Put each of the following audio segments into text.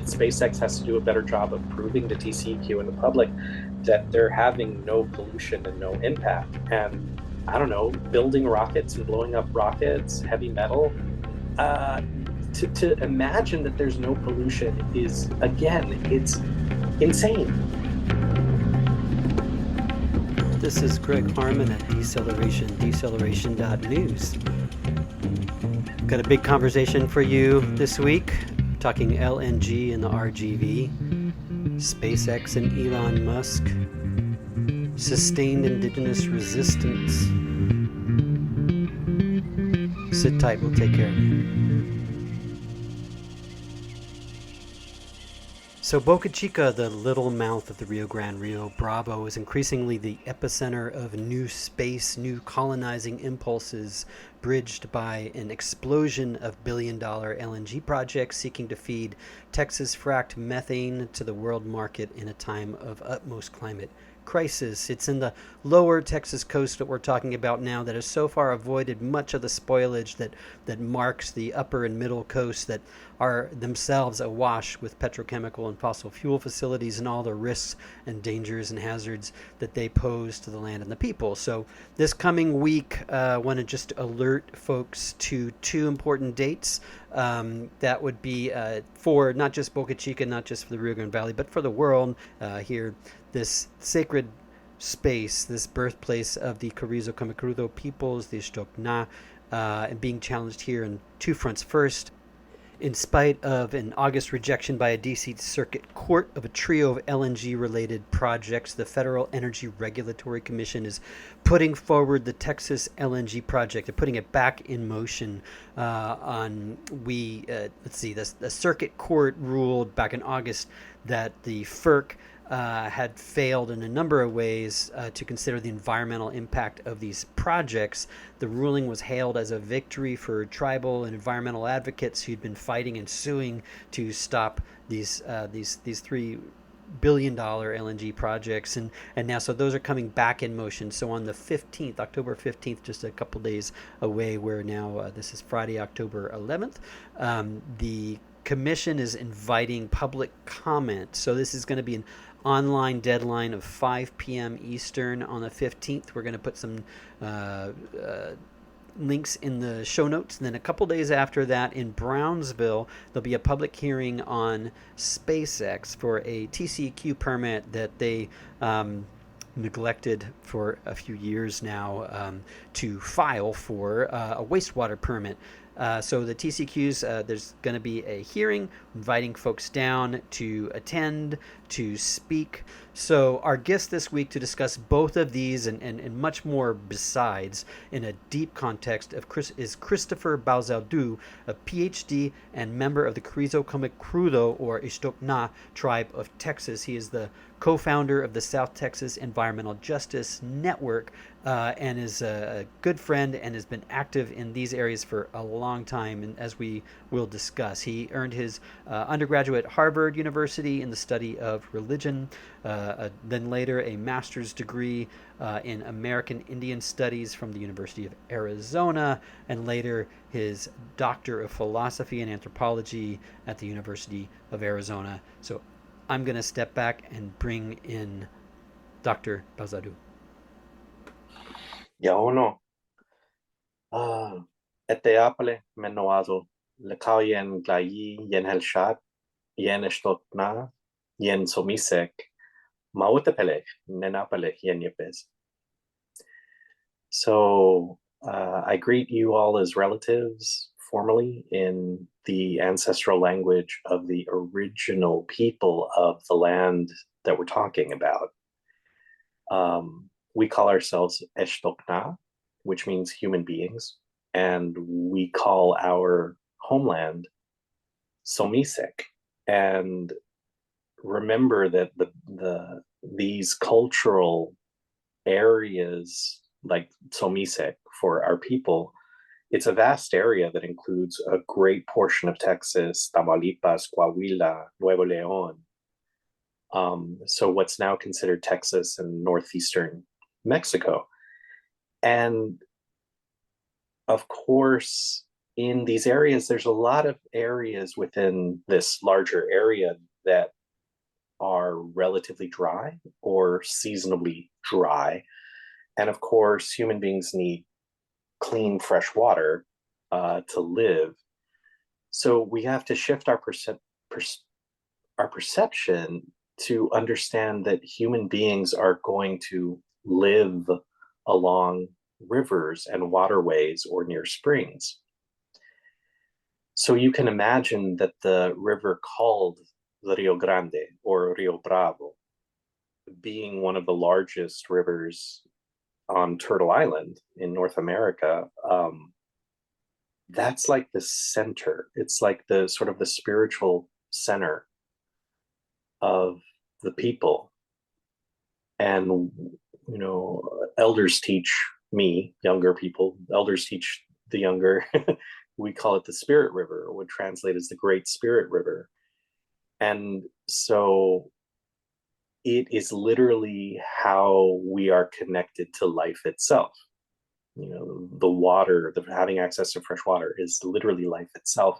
SpaceX has to do a better job of proving to TCEQ and the public that they're having no pollution and no impact. And I don't know, building rockets and blowing up rockets, heavy metal. Uh, to imagine that there's no pollution is, again, it's insane. This is Greg Harmon at deceleration.news. Got a big conversation for you this week, talking LNG and the RGV, SpaceX and Elon Musk, sustained indigenous resistance. Sit tight, we'll take care of you. So Boca Chica, the little mouth of the Rio Grande, Rio Bravo, is increasingly the epicenter of new space, new colonizing impulses, bridged by an explosion of billion-dollar LNG projects seeking to feed Texas-fracked methane to the world market in a time of utmost climate crisis. It's in the lower Texas coast that we're talking about now that has so far avoided much of the spoilage that marks the upper and middle coast that are themselves awash with petrochemical and fossil fuel facilities and all the risks and dangers and hazards that they pose to the land and the people. So this coming week, I want to just alert folks to two important dates. That would be for not just Boca Chica, not just for the Rio Grande Valley, but for the world here. This sacred space, this birthplace of the Carrizo Comecrudo peoples, the Ishtokna, being challenged here in two fronts. First, in spite of an August rejection by a DC Circuit Court of a trio of LNG-related projects, the Federal Energy Regulatory Commission is putting forward the Texas LNG project. They're putting it back in motion. The Circuit Court ruled back in August that the FERC had failed in a number of ways to consider the environmental impact of these projects. The ruling was hailed as a victory for tribal and environmental advocates who'd been fighting and suing to stop these $3 billion LNG projects, and now so those are coming back in motion. So on the 15th, October 15th, just a couple days away, where now this is Friday, October 11th, the commission is inviting public comment. So this is going to be an online deadline of 5 p.m. Eastern on the 15th. We're going to put some links in the show notes. And then a couple days after that in Brownsville, there'll be a public hearing on SpaceX for a TCEQ permit that they neglected for a few years now to file for a wastewater permit. So the TCQs, there's going to be a hearing inviting folks down to attend, to speak. So our guest this week to discuss both of these and much more besides in a deep context is Christopher Basaldú, a PhD and member of the Carrizo Comecrudo or Ishtokna Tribe of Texas. He is the co-founder of the South Texas Environmental Justice Network, and is a good friend and has been active in these areas for a long time, and as we will discuss. He earned his undergraduate at Harvard University in the study of religion, then later a master's degree in American Indian Studies from the University of Arizona, and later his Doctor of Philosophy and Anthropology at the University of Arizona. So I'm going to step back and bring in Dr. Basaldú. Ya uno. Eteapale menoazo. Lekau yen glayi yen helshat yen eshtotna yen somisek. Mautepele nenapale yen yepes. So I greet you all as relatives formally in the ancestral language of the original people of the land that we're talking about. We call ourselves Eshtokna, which means human beings, and we call our homeland Somisek. And remember that these cultural areas like Somisek for our people, it's a vast area that includes a great portion of Texas, Tamaulipas, Coahuila, Nuevo León. So what's now considered Texas and northeastern Mexico. And of course, in these areas, there's a lot of areas within this larger area that are relatively dry or seasonably dry. And of course, human beings need clean, fresh water to live. So we have to shift our perception to understand that human beings are going to live along rivers and waterways or near springs. So you can imagine that the river called the Rio Grande or Rio Bravo, being one of the largest rivers on Turtle Island in North America, that's like the center. It's like the sort of the spiritual center of the people. And, elders teach me, younger people, elders teach the younger, we call it the Spirit River, or would translate as the Great Spirit River. And so it is literally how we are connected to life itself. The water, having access to fresh water is literally life itself.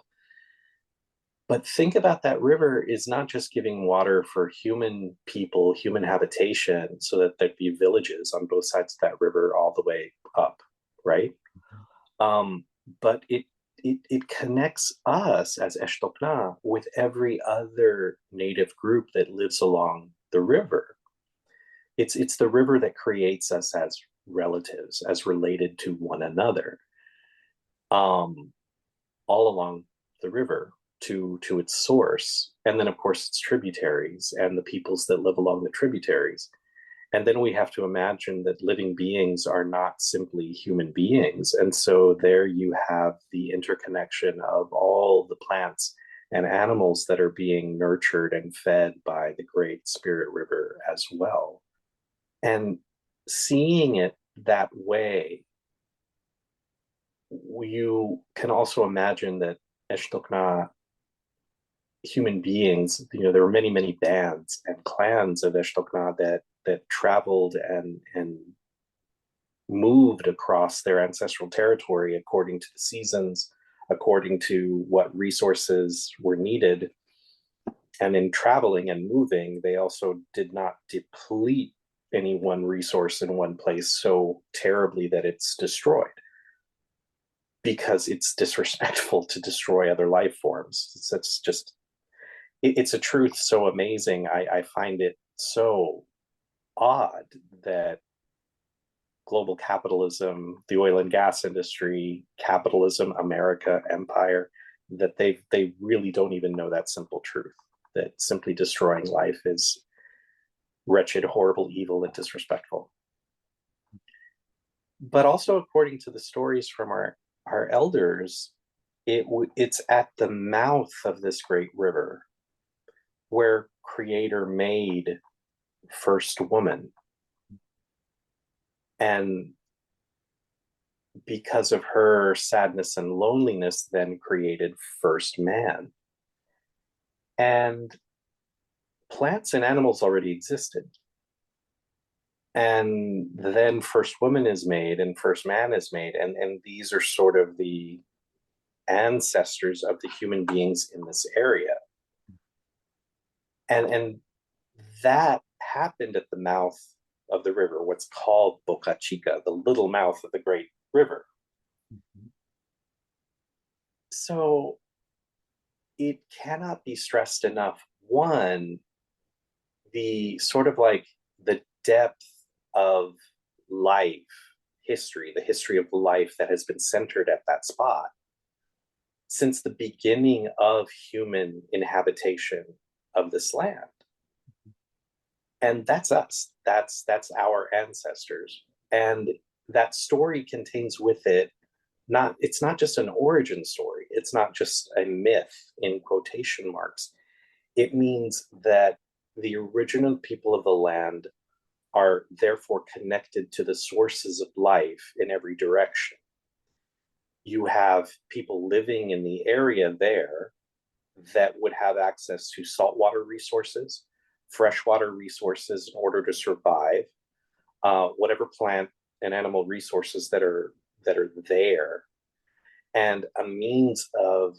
But think about that river is not just giving water for human people, human habitation, so that there'd be villages on both sides of that river all the way up, right? But it connects us as Eshtokna with every other native group that lives along the river. It's the river that creates us as relatives, as related to one another, all along the river to its source, and then of course its tributaries and the peoples that live along the tributaries. And then we have to imagine that living beings are not simply human beings. And so there you have the interconnection of all the plants and animals that are being nurtured and fed by the Great Spirit River as well. And seeing it that way, you can also imagine that Eshtokna human beings, there were many, many bands and clans of Eshtokna that traveled and moved across their ancestral territory according to the seasons, according to what resources were needed. And in traveling and moving, they also did not deplete any one resource in one place so terribly that it's destroyed, because it's disrespectful to destroy other life forms. It's just, it's a truth so amazing. I find it so odd that global capitalism, the oil and gas industry, capitalism, America, empire, that they really don't even know that simple truth, that simply destroying life is wretched, horrible, evil, and disrespectful. But also, according to the stories from our elders, it's at the mouth of this great river where Creator made first woman. And because of her sadness and loneliness, then created first man. And plants and animals already existed. And then first woman is made and first man is made. And these are sort of the ancestors of the human beings in this area. And that happened at the mouth of the river, what's called Boca Chica, the little mouth of the great river. Mm-hmm. So it cannot be stressed enough. One, the sort of like the depth of life history, the history of life that has been centered at that spot since the beginning of human inhabitation of this land. And that's us. That's our ancestors. And that story contains with it it's not just an origin story. It's not just a myth in quotation marks. It means that the original people of the land are therefore connected to the sources of life in every direction. You have people living in the area there that would have access to saltwater resources, freshwater resources in order to survive, whatever plant and animal resources that are there. and a means of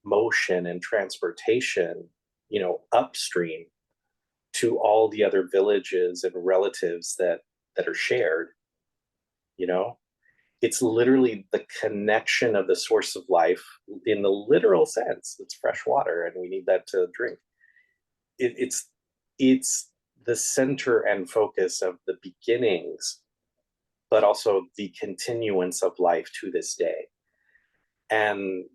motion and transportation, upstream to all the other villages and relatives that are shared, you know? It's literally the connection of the source of life in the literal sense. It's fresh water and we need that to drink. It's the center and focus of the beginnings, but also the continuance of life to this day. And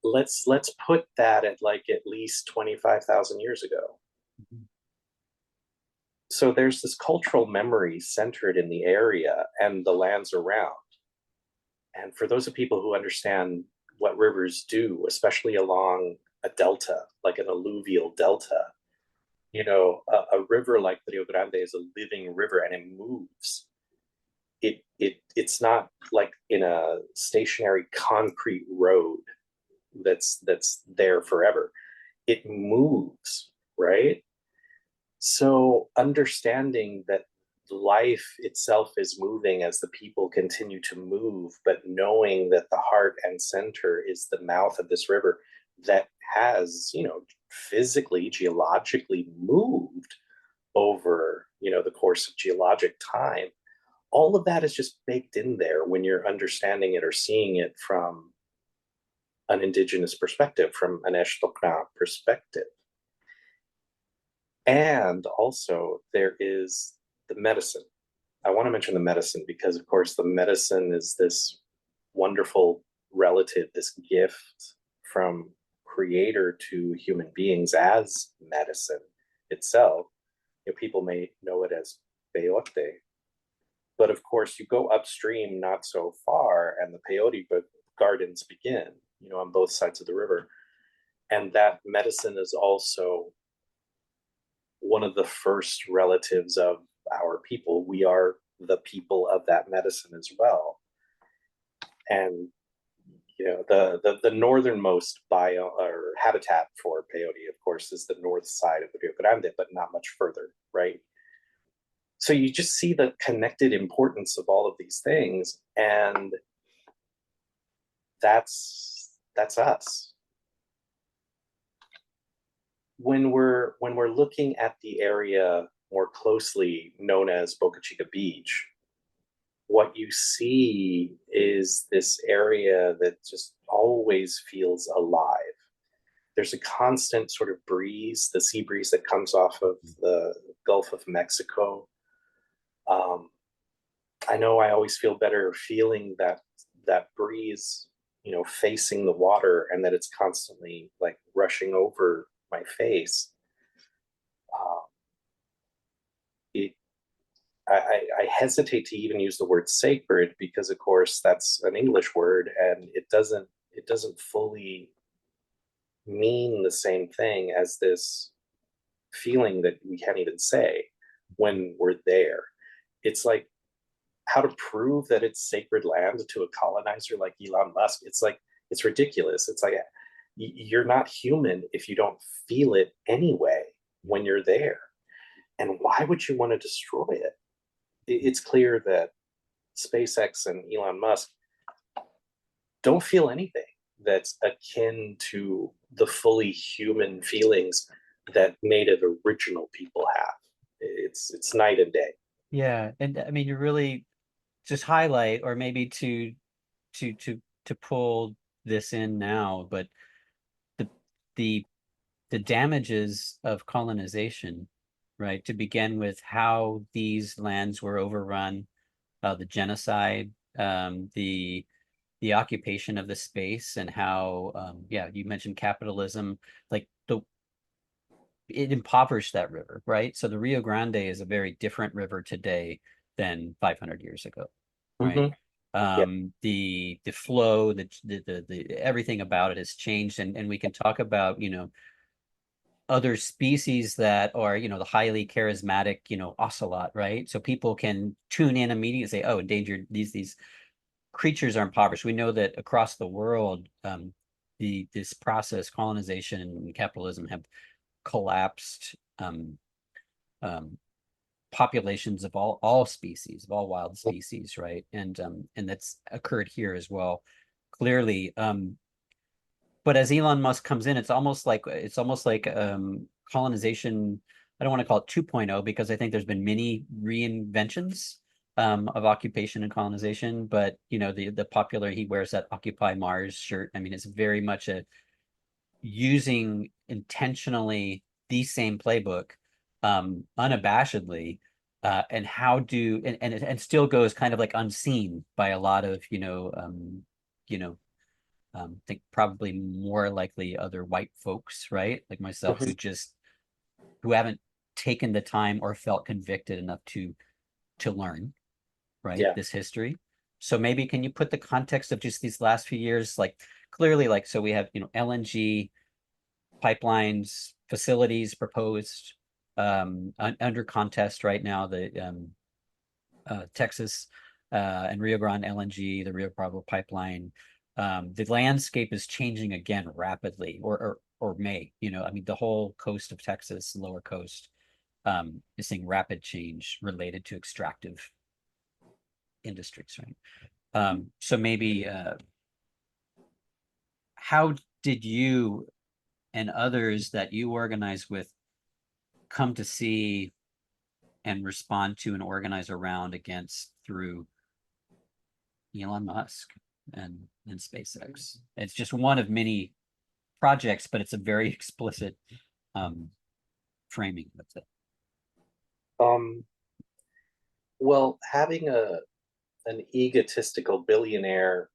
let's put that at like at least 25,000 years ago. Mhm. So there's this cultural memory centered in the area and the lands around. And for those of people who understand what rivers do, especially along a delta, like an alluvial delta, a river like the Rio Grande is a living river and it moves. It's not like in a stationary concrete road that's there forever. It moves, right? So understanding that life itself is moving as the people continue to move, but knowing that the heart and center is the mouth of this river that has, physically, geologically moved over, the course of geologic time. All of that is just baked in there when you're understanding it or seeing it from an indigenous perspective, from an Eshtokna perspective. And also, there is the medicine. I want to mention the medicine because, of course, the medicine is this wonderful relative, this gift from creator to human beings as medicine itself. People may know it as peyote, but of course, you go upstream not so far, and the peyote gardens begin, on both sides of the river. And that medicine is also one of the first relatives of our people. We are the people of that medicine as well. And the northernmost bio or habitat for peyote, of course, is the north side of the Rio Grande, but not much further, right? So you just see the connected importance of all of these things, and that's us. When we're looking at the area more closely known as Boca Chica Beach, what you see is this area that just always feels alive. There's a constant sort of breeze, the sea breeze that comes off of the Gulf of Mexico. Um, I know I always feel better feeling that breeze, facing the water, and that it's constantly like rushing over my face. Uh, it, I hesitate to even use the word sacred because, of course, that's an English word, and it doesn't fully mean the same thing as this feeling that we can't even say when we're there. It's like how to prove that it's sacred land to a colonizer like Elon Musk. It's like it's ridiculous. It's like you're not human if you don't feel it anyway when you're there. And why would you want to destroy it? It's clear that SpaceX and Elon Musk don't feel anything that's akin to the fully human feelings that native original people have. It's night and day. Yeah, and I mean, you really just highlight, or maybe to to pull this in now, but the the the damages of colonization, right? To begin with, how these lands were overrun, the genocide, the occupation of the space, and how, yeah, you mentioned capitalism, like it impoverished that river, right? So the Rio Grande is a very different river today than 500 years ago, right? Mm-hmm. Yeah. The flow, the everything about it has changed, and we can talk about, other species that are, the highly charismatic, ocelot, right? So people can tune in immediately and say, oh, endangered, these creatures are impoverished. We know that across the world, this process, colonization and capitalism, have collapsed um, populations of all species, of all wild species, right? And that's occurred here as well, clearly. But as Elon Musk comes in, it's almost like colonization. I don't want to call it 2.0 because I think there's been many reinventions of occupation and colonization. But the popular, he wears that Occupy Mars shirt. I mean, it's very much a using intentionally the same playbook unabashedly, and how do and still goes kind of like unseen by a lot of you know think probably more likely other white folks, right? Like myself, Mhm. who haven't taken the time or felt convicted enough to learn, right, Yeah. this history. So maybe can you put the context of just these last few years, like clearly, like so we have LNG pipelines facilities proposed under contest right now, the Texas and Rio Grande LNG, the Rio Bravo pipeline. The landscape is changing again rapidly, or may, I mean, the whole coast of Texas, lower coast, is seeing rapid change related to extractive industries, right? So maybe how did you and others that you organize with come to see and respond to and organize around against through Elon Musk and SpaceX? It's just one of many projects, but it's a very explicit um, framing of it. Um, well, having an egotistical billionaire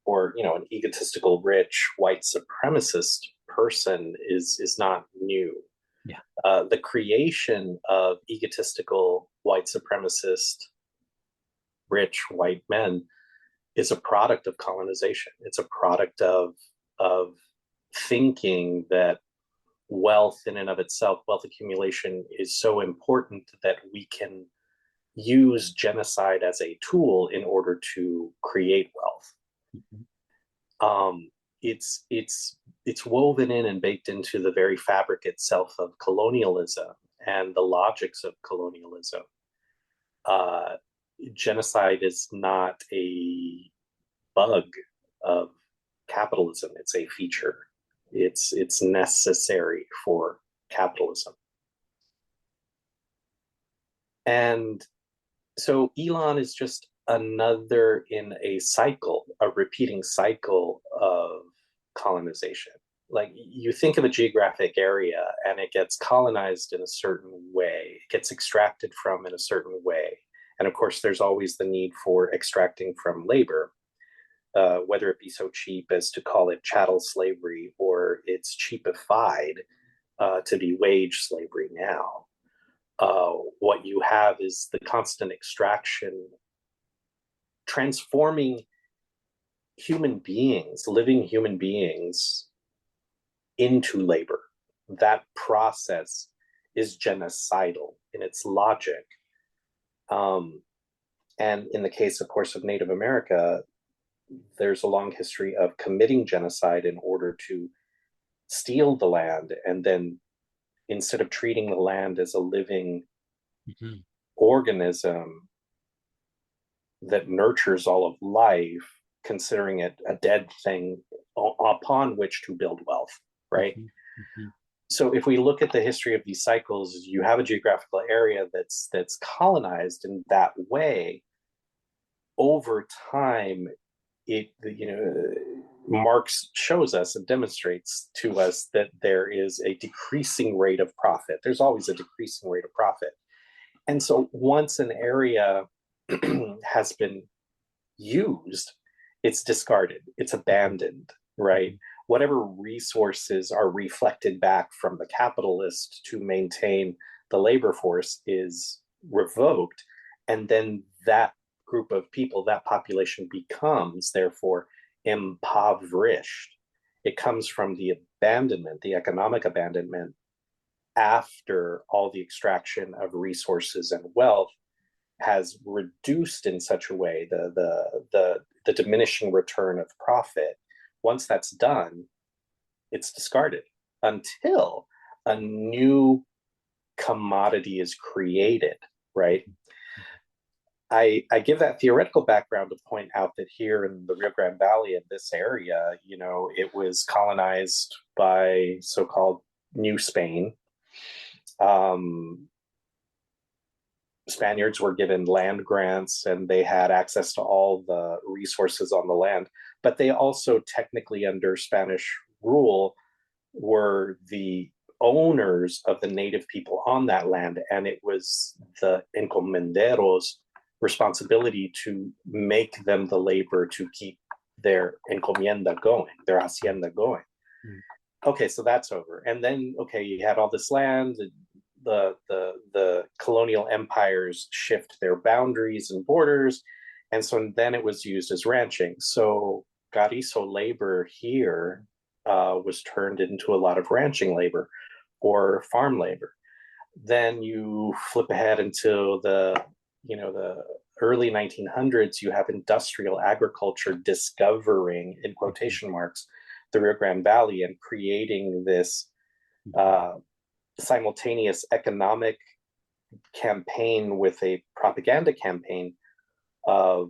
or an egotistical rich white supremacist person is not new. Yeah. The creation of egotistical white supremacist rich white men is a product of colonization. It's a product of thinking that wealth in and of itself, wealth accumulation is so important that we can use genocide as a tool in order to create wealth. Mhm. Um, it's woven in and baked into the very fabric itself of colonialism and the logics of colonialism. Uh, Genocide is not a bug of capitalism; it's a feature. It's necessary for capitalism. And so Elon is just another in a cycle, a repeating cycle of colonization. Like you think of a geographic area and it gets colonized in a certain way, it gets extracted from in a certain way. And of course, there's always the need for extracting from labor, whether it be so cheap as to call it chattel slavery or it's cheapified to be wage slavery now. What you have is the constant extraction, transforming living human beings, into labor. That process is genocidal in its logic. Um, and in the case, of course, of Native America, there's a long history of committing genocide in order to steal the land and then instead of treating the land as a living Mhm. organism that nurtures all of life, considering it a dead thing upon which to build wealth, right? Mhm. Mhm. So if we look at the history of these cycles, you have a geographical area that's colonized in that way. Over time, it Marx shows us and demonstrates to us that there is a decreasing rate of profit. There's always a decreasing rate of profit. And so once an area has been used, it's discarded, it's abandoned, right? Mhm. Whatever resources are reflected back from the capitalist to maintain the labor force is revoked. And then that group of people, that population becomes, therefore, impoverished. It comes from the abandonment, the economic abandonment after all the extraction of resources and wealth has reduced in such a way the diminishing return of profit. Once that's done, it's discarded until a new commodity is created, right? I give that theoretical background to point out that here in the Rio Grande Valley, in this area, it was colonized by so-called New Spain. Spaniards were given land grants and they had access to all the resources on the land, but they also technically, under Spanish rule, were the owners of the native people on that land, and it was the encomenderos' responsibility to make them the labor to keep their encomienda going, their hacienda going. Okay, so that's over. And then, okay, you had all this land. The colonial empires shift their boundaries and borders, and so then it was used as ranching. So Carrizo labor here was turned into a lot of ranching labor or farm labor. Then you flip ahead into the early 1900s. You have industrial agriculture discovering, in quotation marks, the Rio Grande Valley and creating this simultaneous economic campaign with a propaganda campaign of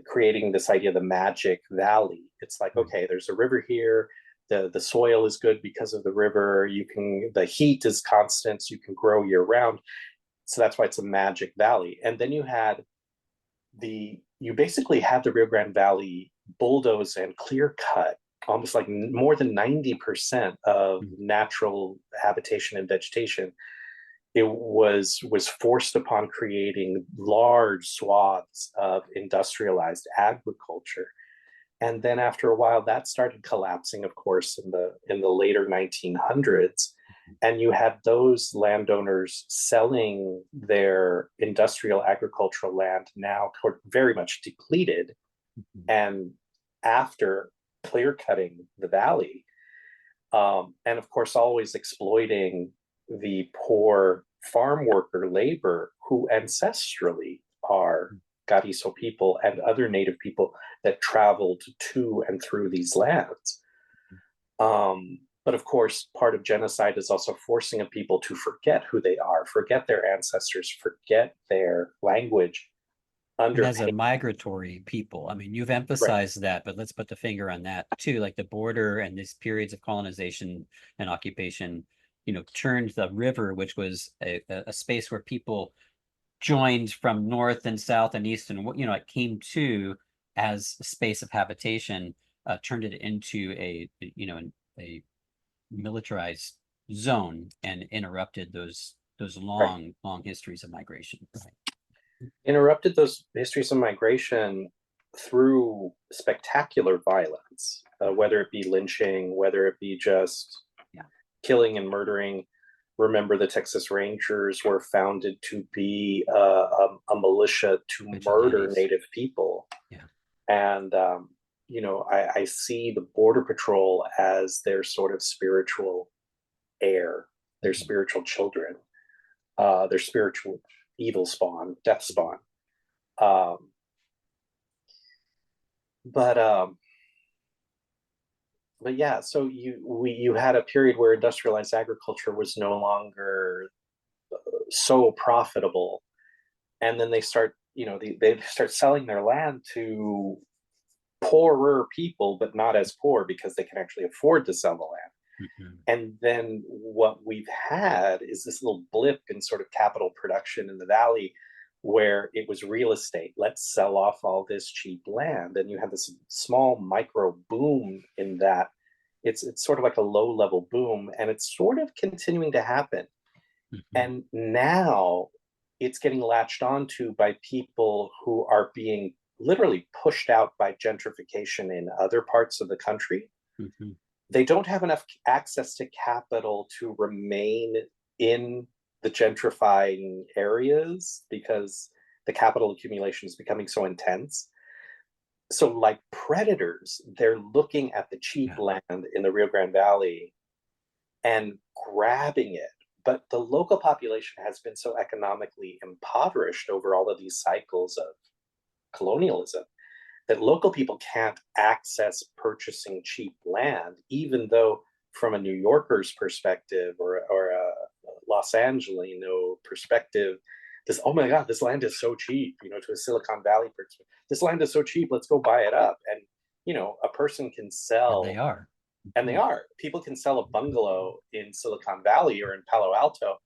creating this idea of the magic valley. It's like, okay, there's a river here. The soil is good because of the river. The heat is constant, so you can grow year round. So that's why it's a magic valley. And then you basically had the Rio Grande Valley bulldoze and clear cut almost like more than 90% of natural habitation and vegetation. It was forced upon creating large swaths of industrialized agriculture. And then after a while, that started collapsing, of course, in the later 1900s. And you had those landowners selling their industrial agricultural land, now very much depleted. And after clear cutting the valley, and of course, always exploiting the poor farm worker labor who ancestrally are Carrizo people and other native people that traveled to and through these lands. But of course, part of genocide is also forcing a people to forget who they are, forget their ancestors, forget their language. And as a migratory people, I mean, you've emphasized that, but let's put the finger on that too. Like the border and these periods of colonization and occupation, turned the river, which was a space where people joined from north and south and east, and it came to as a space of habitation, turned it into a militarized zone and interrupted those long histories of migration. Right. Interrupted those histories of migration through spectacular violence, whether it be lynching, whether it be just killing and murdering. Remember, the Texas Rangers were founded to be a militia to murder Native people. Yeah. And, I see the Border Patrol as their sort of spiritual heir, their spiritual children, their spiritual evil spawn, death spawn. But yeah, so you had a period where industrialized agriculture was no longer so profitable, and then they start selling their land to poorer people, but not as poor because they can actually afford to sell the land. And then what we've had is this little blip in sort of capital production in the valley where it was real estate. Let's sell off all this cheap land. And you have this small micro boom in that. It's sort of like a low level boom, and it's sort of continuing to happen. And now it's getting latched onto by people who are being literally pushed out by gentrification in other parts of the country. They don't have enough access to capital to remain in the gentrifying areas because the capital accumulation is becoming so intense. So like predators, they're looking at the cheap land in the Rio Grande Valley and grabbing it. But the local population has been so economically impoverished over all of these cycles of colonialism that local people can't access purchasing cheap land, even though from a New Yorker's perspective or a Los Angelino perspective, this, oh my God, this land is so cheap, to a Silicon Valley person, this land is so cheap, let's go buy it up. And, a person can And they sell, are. and they are, people can sell a bungalow in Silicon Valley or in Palo Alto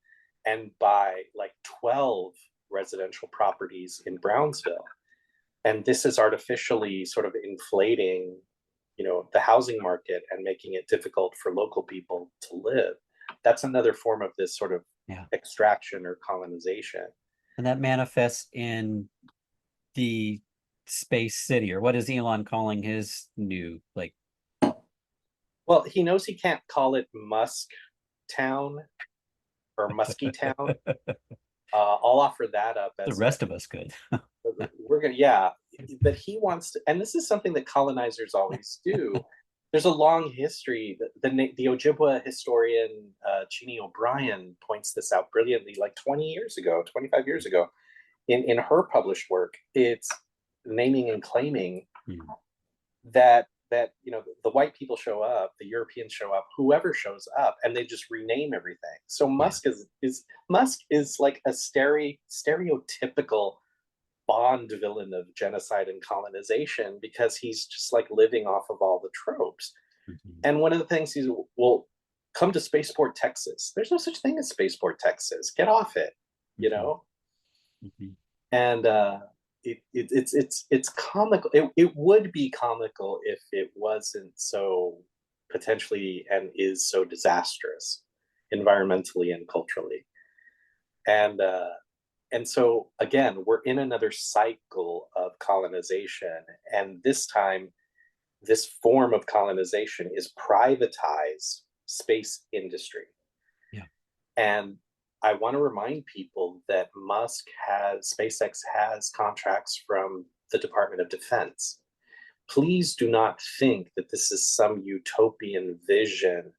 and buy like 12 residential properties in Brownsville. And this is artificially sort of inflating, the housing market and making it difficult for local people to live. That's another form of this sort of extraction or colonization. And that manifests in the space city, or what is Elon calling his new, like? Well, he knows he can't call it Musk Town or Musky Town. I'll offer that up The as rest of us could. we're gonna, yeah. But he wants to, and this is something that colonizers always do. There's a long history. The Ojibwa historian Jeannie O'Brien points this out brilliantly, like 20 years ago, 25 years ago, in her published work. It's naming and claiming that the white people show up, the Europeans show up, whoever shows up, and they just rename everything. So Musk is like a stereotypical Bond villain of genocide and colonization, because he's just like living off of all the tropes. And one of the things he's, well, come to Spaceport, Texas. There's no such thing as Spaceport, Texas. Get off it, And it's comical. It would be comical if it wasn't so potentially and is so disastrous environmentally and culturally. And so again, we're in another cycle of colonization, and this time, this form of colonization is privatized space industry. And I want to remind people that SpaceX has contracts from the Department of Defense. Please do not think that this is some utopian vision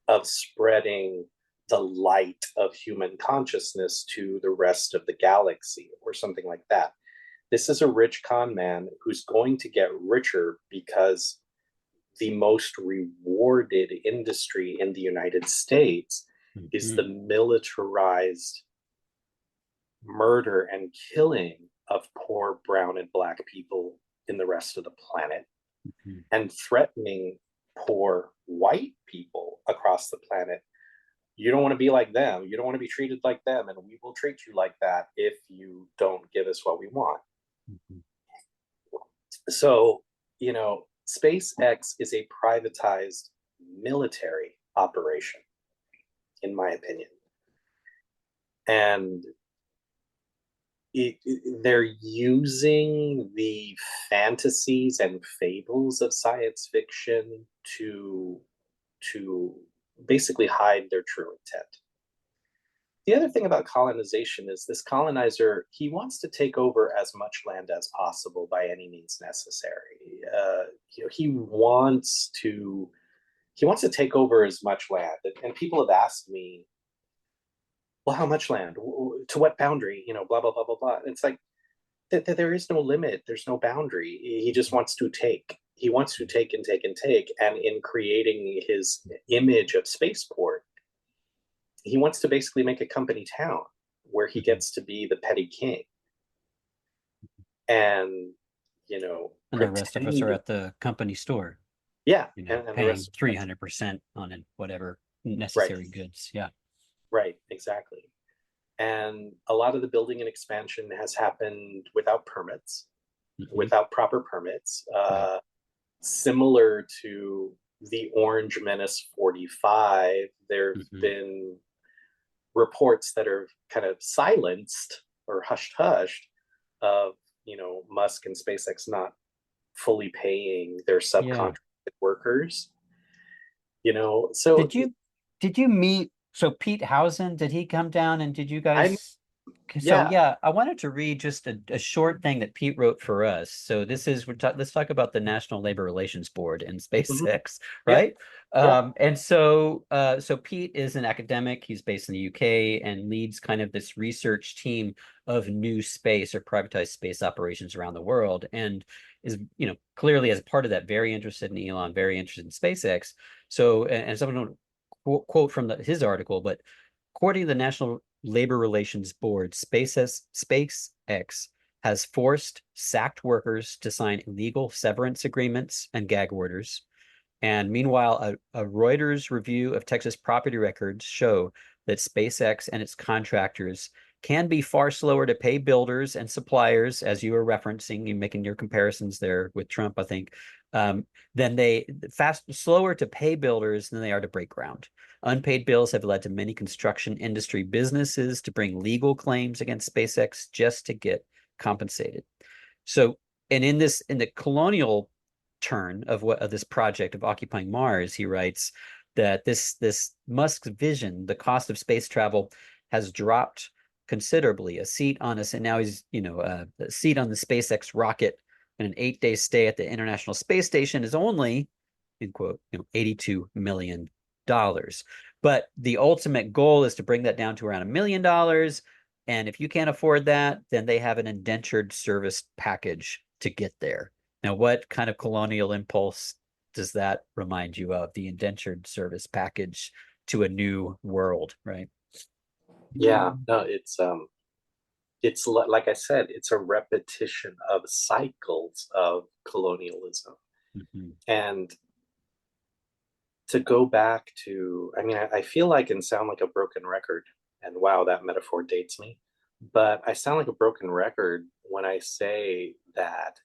of spreading the light of human consciousness to the rest of the galaxy or something like that. This is a rich con man who's going to get richer because the most rewarded industry in the United States is the militarized murder and killing of poor brown and black people in the rest of the planet, and threatening poor white people across the planet. You don't want to be like them. You don't want to be treated like them. And we will treat you like that if you don't give us what we want. So, SpaceX is a privatized military operation, in my opinion. And they're using the fantasies and fables of science fiction to basically hide their true intent. The other thing about colonization is this colonizer, he wants to take over as much land as possible by any means necessary. He wants to take over as much land. And people have asked me, well, how much land? To what boundary? Blah, blah, blah, blah, blah. And it's like, there is no limit. There's no boundary. He just wants to take. He wants to take and take and take. And in creating his image of Spaceport, he wants to basically make a company town where he gets to be the petty king. And, and the rest of us are at the company store. Yeah. And paying 300% on it, whatever necessary goods. Yeah. Right, exactly. And a lot of the building and expansion has happened without permits, without proper permits, similar to the Orange Menace 45. There have been reports that are kind of silenced or hushed of, Musk and SpaceX not fully paying their subcontracted workers. So did you meet, so Pete Housen, did he come down and did you guys? I wanted to read just a short thing that Pete wrote for us. So this is, let's talk about the National Labor Relations Board and SpaceX, right? And so Pete is an academic. He's based in the UK and leads kind of this research team of NewSpace or privatized space operations around the world, and is, clearly as part of that, very interested in Elon, very interested in SpaceX. So, and someone quote from his article, but according to the National Labor Relations Board, SpaceX has forced sacked workers to sign illegal severance agreements and gag orders. And meanwhile, a Reuters review of Texas property records show that SpaceX and its contractors can be far slower to pay builders and suppliers, as you were referencing, you making your comparisons there with Trump, I think, than slower to pay builders than they are to break ground. Unpaid bills have led to many construction industry businesses to bring legal claims against SpaceX just to get compensated. So, and in the colonial turn of this project of occupying Mars, he writes that this Musk's vision, the cost of space travel, has dropped considerably. A seat on us, and now he's a seat on the SpaceX rocket and an 8-day stay at the International Space Station is only, in quote, $82 million. But the ultimate goal is to bring that down to around $1 million. And if you can't afford that, then they have an indentured service package to get there. Now, what kind of colonial impulse does that remind you of? The indentured service package to a new world, right? Yeah, no, it's like I said, it's a repetition of cycles of colonialism. Mm-hmm. And to go back to, I mean, I feel like and sound like a broken record, and wow, that metaphor dates me. But I sound like a broken record when I say that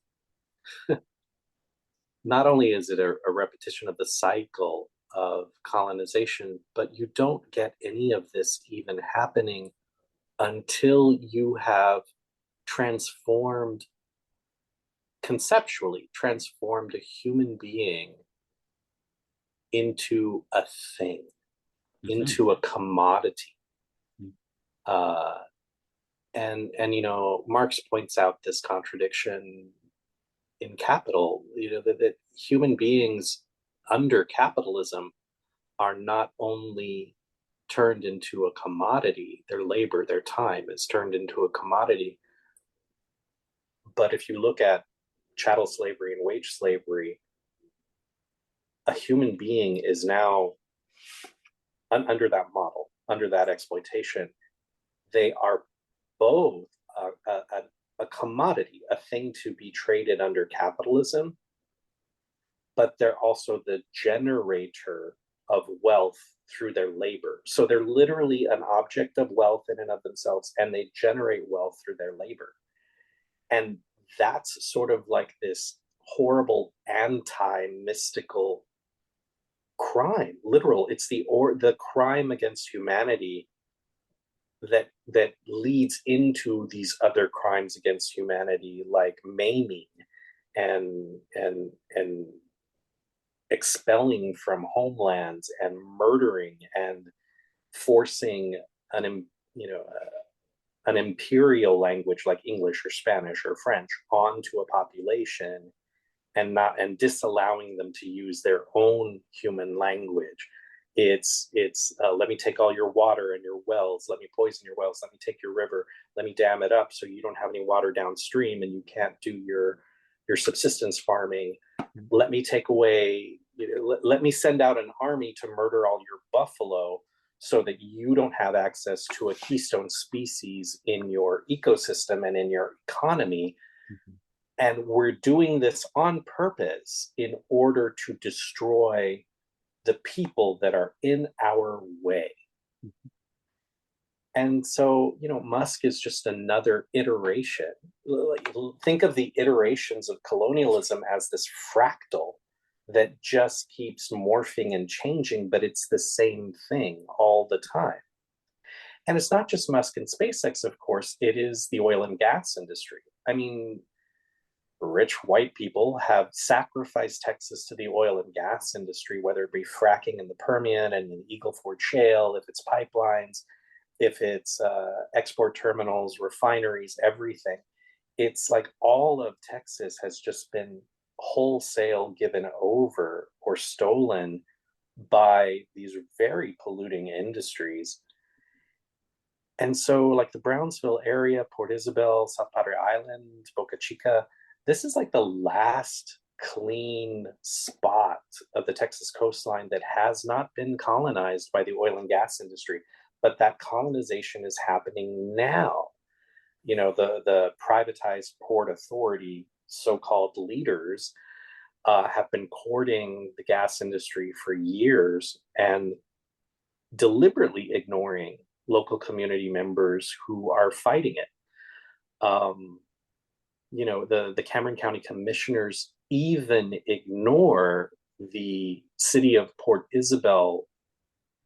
not only is it a repetition of the cycle of colonization, but you don't get any of this even happening until you have transformed, conceptually transformed a human being into a thing, Mm-hmm. into a commodity. Mm-hmm. And Marx points out this contradiction in Capital, that human beings under capitalism are not only turned into a commodity, their labor, their time is turned into a commodity. But if you look at chattel slavery and wage slavery, a human being is now under that model, under that exploitation. They are both a commodity, a thing to be traded under capitalism, but they're also the generator of wealth through their labor. So they're literally an object of wealth in and of themselves, and they generate wealth through their labor. And that's sort of like this horrible anti-mystical crime. Literal, it's the crime against humanity that leads into these other crimes against humanity, like maiming and expelling from homelands and murdering and forcing an imperial language like English or Spanish or French onto a population and disallowing them to use their own human language. It's let me take all your water and your wells, let me poison your wells, let me take your river, let me dam it up so you don't have any water downstream and you can't do your subsistence farming. Let me take away, let me send out an army to murder all your buffalo so that you don't have access to a keystone species in your ecosystem and in your economy. Mm-hmm. And we're doing this on purpose in order to destroy the people that are in our way. Mm-hmm. And so, Musk is just another iteration. Think of the iterations of colonialism as this fractal that just keeps morphing and changing, but it's the same thing all the time. And it's not just Musk and SpaceX, of course, it is the oil and gas industry. I mean, rich white people have sacrificed Texas to the oil and gas industry, whether it be fracking in the Permian and in Eagle Ford Shale, if it's pipelines, if it's export terminals, refineries, everything. It's like all of Texas has just been wholesale given over or stolen by these very polluting industries. And so like the Brownsville area, Port Isabel, South Padre Island, Boca Chica, this is like the last clean spot of the Texas coastline that has not been colonized by the oil and gas industry. but that colonization is happening now. The privatized port authority so-called leaders have been courting the gas industry for years and deliberately ignoring local community members who are fighting it. The Cameron County commissioners even ignore the city of Port Isabel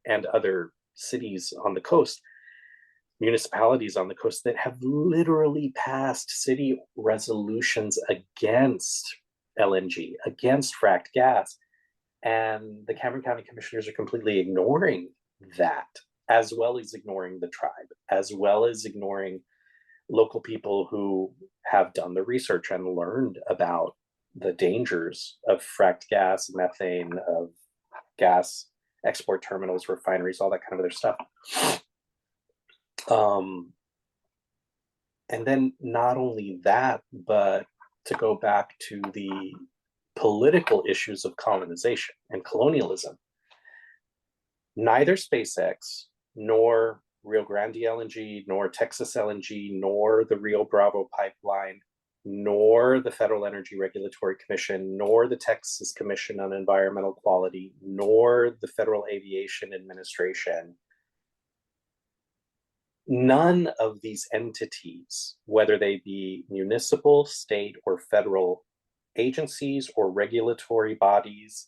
and other cities on the coast, municipalities on the coast that have literally passed city resolutions against LNG, against fracked gas. And the Cameron County commissioners are completely ignoring that, as well as ignoring the tribe, as well as ignoring local people who have done the research and learned about the dangers of fracked gas, methane, of gas export terminals, refineries, all that kind of other stuff. And then not only that, but to go back to the political issues of colonization and colonialism, neither SpaceX nor Rio Grande LNG, nor Texas LNG, nor the Rio Bravo pipeline, nor the Federal Energy Regulatory Commission, nor the Texas Commission on Environmental Quality, nor the Federal Aviation Administration, none of these entities, whether they be municipal, state, or federal agencies or regulatory bodies,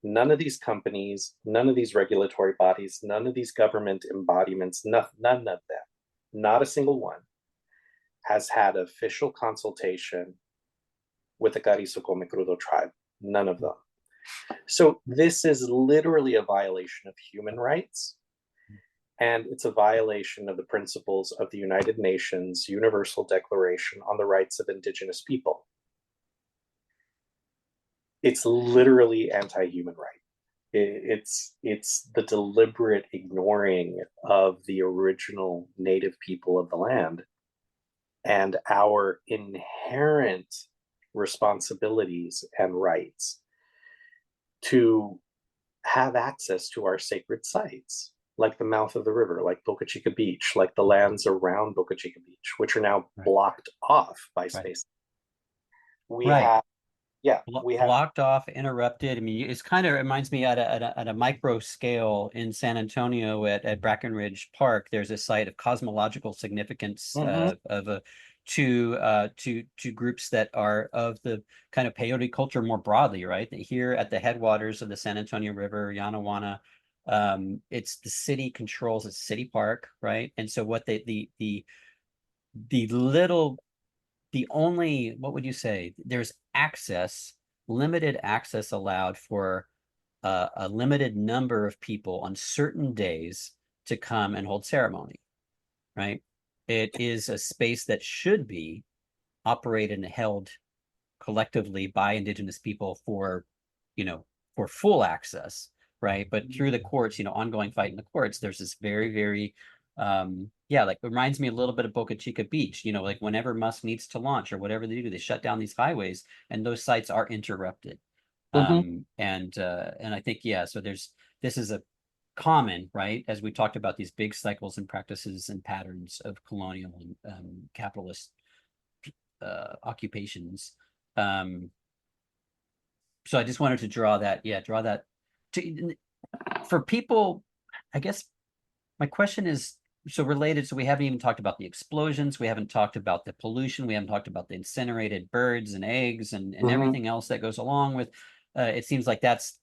none of these companies, none of these regulatory bodies, none of these government embodiments, none of them, not a single one, has had official consultation with the Carrizo Comecrudo tribe. None of them. So this is literally a violation of human rights, and it's a violation of the principles of the United Nations Universal Declaration on the Rights of Indigenous People. It's literally anti-human right. It's the deliberate ignoring of the original native people of the land and our inherent responsibilities and rights to have access to our sacred sites, like the mouth of the river, like Boca Chica Beach, like the lands around Boca Chica Beach, which are now blocked off by space. We have blocked off, interrupted. I mean, it's kind of reminds me at a micro scale in San Antonio at Brackenridge Park. There's a site of cosmological significance of two groups that are of the kind of peyote culture more broadly, right? Here at the headwaters of the San Antonio River, Yanawana, it's the city controls a city park, right? And so what the only, what would you say? There's limited access allowed for a limited number of people on certain days to come and hold ceremony, right? It is a space that should be operated and held collectively by Indigenous people for full access, right? But through the courts, ongoing fight in the courts, there's this very, very like reminds me a little bit of Boca Chica Beach, like whenever Musk needs to launch or whatever they do, they shut down these highways and those sites are interrupted. And I think, so this is a common, right? As we talked about these big cycles and practices and patterns of colonial and capitalist occupations. So I just wanted to draw that for people. I guess my question is related. So we haven't even talked about the explosions. We haven't talked about the pollution. We haven't talked about the incinerated birds and eggs and everything else that goes along with. It seems like that's,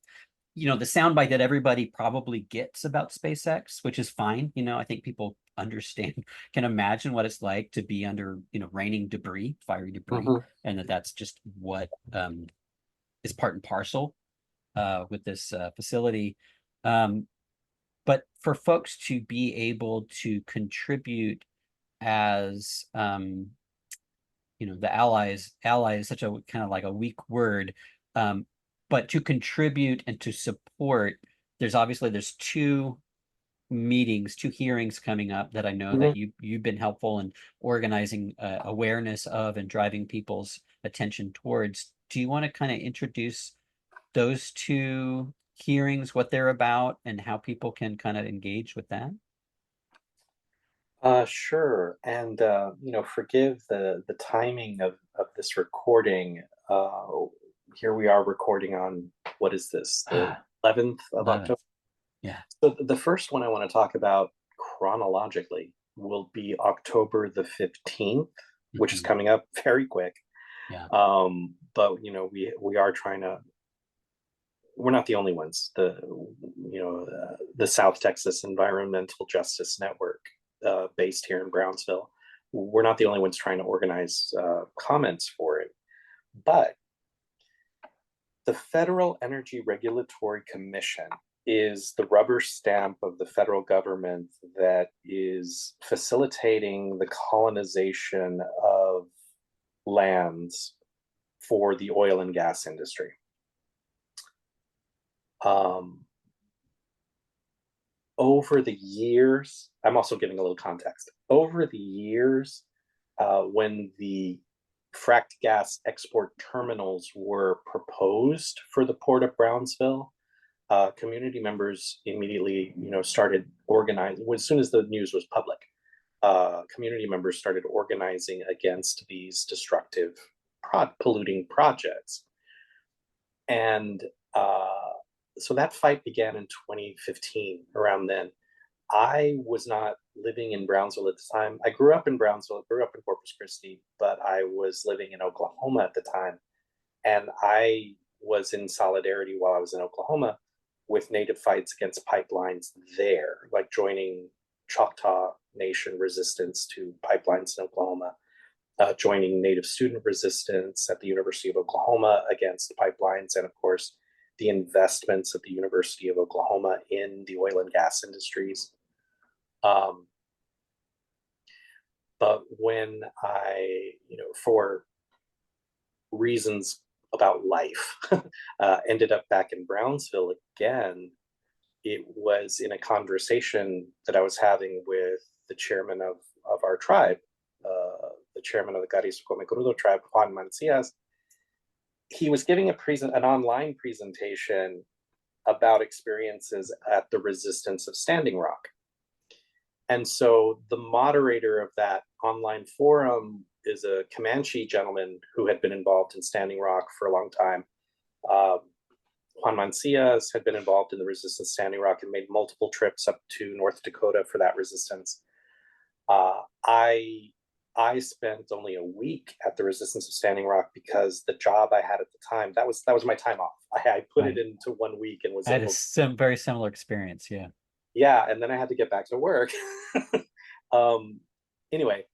the soundbite that everybody probably gets about SpaceX, which is fine. I think people understand, can imagine what it's like to be under, raining debris, fiery debris, and that's just what is part and parcel with this facility. But for folks to be able to contribute as, the ally is such a kind of like a weak word, but to contribute and to support, there's two hearings coming up that I know that you've been helpful in organizing awareness of and driving people's attention towards. Do you want to kind of introduce those two hearings, what they're about, and how people can kind of engage with that? Sure. And forgive the timing of this recording. Here we are recording on, what is this, the 11th of 11th. October? Yeah. So the first one I want to talk about chronologically will be October the 15th, which is Mhm. coming up very quick. Yeah. But we are trying to, we're not the only ones. The South Texas Environmental Justice Network, based here in Brownsville, we're not the only ones trying to organize comments for it. But the Federal Energy Regulatory Commission is the rubber stamp of the federal government that is facilitating the colonization of lands for the oil and gas industry. Um, Over the years, I'm also giving a little context. Over the years, when the fracked gas export terminals were proposed for the port of Brownsville, community members immediately, started organizing. As soon as the news was public, community members started organizing against these destructive, polluting projects, and so that fight began in 2015. Around then, I was not living in Brownsville at the time. I grew up in Brownsville, grew up in Corpus Christi, but I was living in Oklahoma at the time. And I was in solidarity while I was in Oklahoma with Native fights against pipelines there, like joining Choctaw Nation resistance to pipelines in Oklahoma, joining Native student resistance at the University of Oklahoma against pipelines, and of course, the investments at the University of Oklahoma in the oil and gas industries. Um, but when I, for reasons about life, ended up back in Brownsville again, it was in a conversation that I was having with the chairman of our tribe, the chairman of the Carrizo Comecrudo Tribe, Juan Mancias. He was giving an online presentation about experiences at the resistance of Standing Rock. And so the moderator of that online forum is a Comanche gentleman who had been involved in Standing Rock for a long time. Juan Mancias had been involved in the resistance Standing Rock and made multiple trips up to North Dakota for that resistance. I spent only a week at the resistance of Standing Rock because the job I had at the time, that was my time off. I put it Right. into 1 week and was I had a able. very similar experience. Yeah. Yeah, and then I had to get back to work. um, anyway,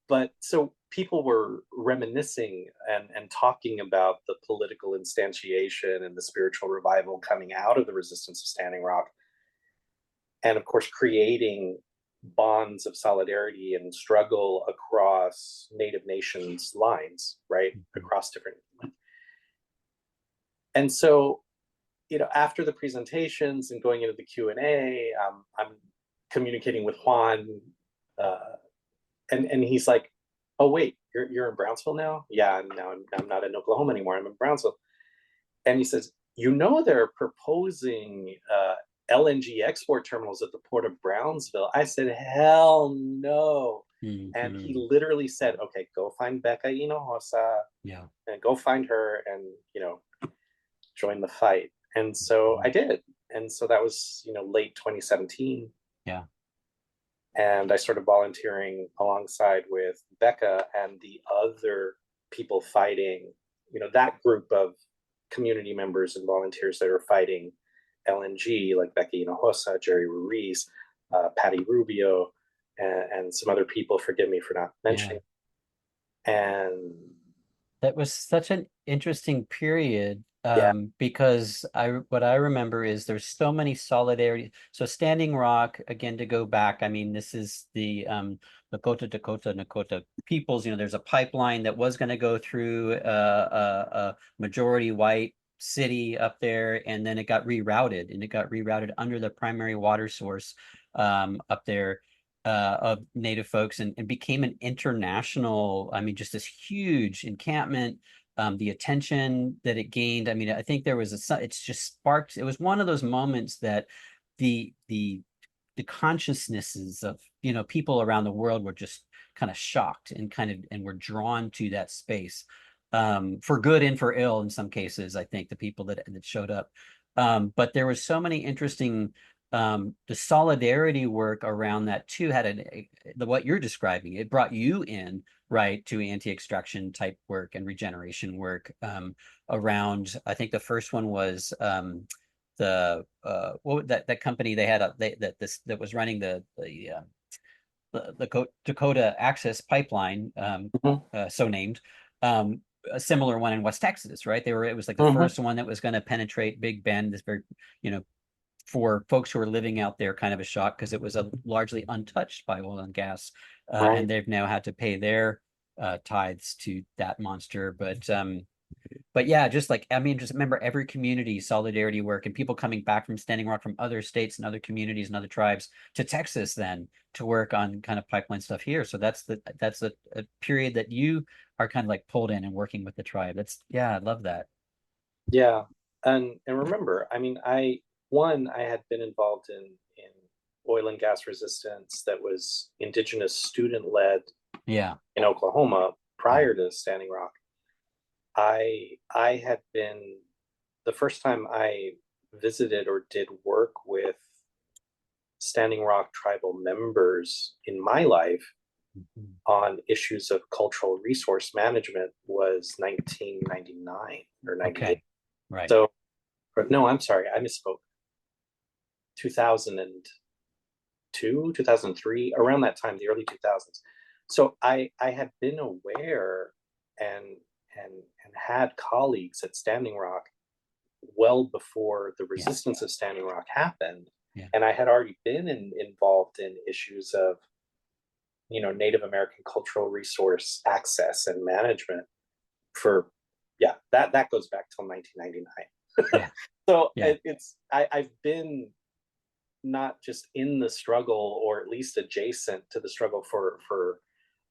but so people were reminiscing and talking about the political instantiation and the spiritual revival coming out of the resistance of Standing Rock, and of course creating bonds of solidarity and struggle across Native nations lines, right? Mhm. Across different. And so, after the presentations and going into the Q&A, I'm communicating with Juan, uh, and he's like, "Oh wait, you're in Brownsville now?" Yeah, now I'm not in Oklahoma anymore. I'm in Brownsville. And he says, they're proposing LNG export terminals at the port of Brownsville. I said, hell no. And he Mhm. literally said, okay, go find Becca Hinojosa Yeah. and go find her and, join the fight. And so I Mhm. did. And so that was, late 2017. Yeah. And I started volunteering alongside with Becca and the other people fighting, that group of community members and volunteers that are fighting LNG, like Becky Hinojosa, Jerry Ruiz, Patty Rubio, and some other people. Forgive me for not Yeah. mentioning. And That was such an interesting period, yeah, because what I remember is there's so many solidarity. So Standing Rock, again, to go back, I mean, this is the Nakota peoples. There's a pipeline that was going to go through a majority white city up there, and then it got rerouted under the primary water source up there, of Native folks, and became an international, I mean, just this huge encampment, the attention that it gained. I mean, I think there was it's just sparked. It was one of those moments that the the consciousnesses of, you know, people around the world were just kind of shocked and were drawn to that space, for good and for ill in some cases, I think, the people that showed up. But there was so many interesting, the solidarity work around that too had what you're describing. It brought you in, right, to anti-extraction type work and regeneration work, around, I think the first one was, what that company they had that was running the Dakota Access Pipeline, so named, a similar one in West Texas, right? It was like the first one that was going to penetrate Big Bend. This very, you know, for folks who are living out there, kind of a shock, because it was largely untouched by oil and gas, and they've now had to pay their tithes to that monster. But yeah, just like, I mean, just remember every community solidarity work and people coming back from Standing Rock from other states and other communities and other tribes to Texas then to work on kind of pipeline stuff here. So that's a period that you are kind of like pulled in and working with the tribe. Yeah, I love that. Yeah. And remember, I mean, I had been involved in oil and gas resistance that was Indigenous student led Yeah. in Oklahoma prior to Standing Rock. I had been, the first time I visited or did work with Standing Rock tribal members in my life on issues of cultural resource management was 1999 or 98. Okay. Right. So, no, I'm sorry, I misspoke. 2002, 2003, around that time, the early 2000s. So I had been aware and had colleagues at Standing Rock well before the resistance of Standing Rock happened. Yeah. And I had already been involved in issues of, you know, Native American cultural resource access and management for, that goes back till 1999. Yeah. So I've been not just in the struggle, or at least adjacent to the struggle for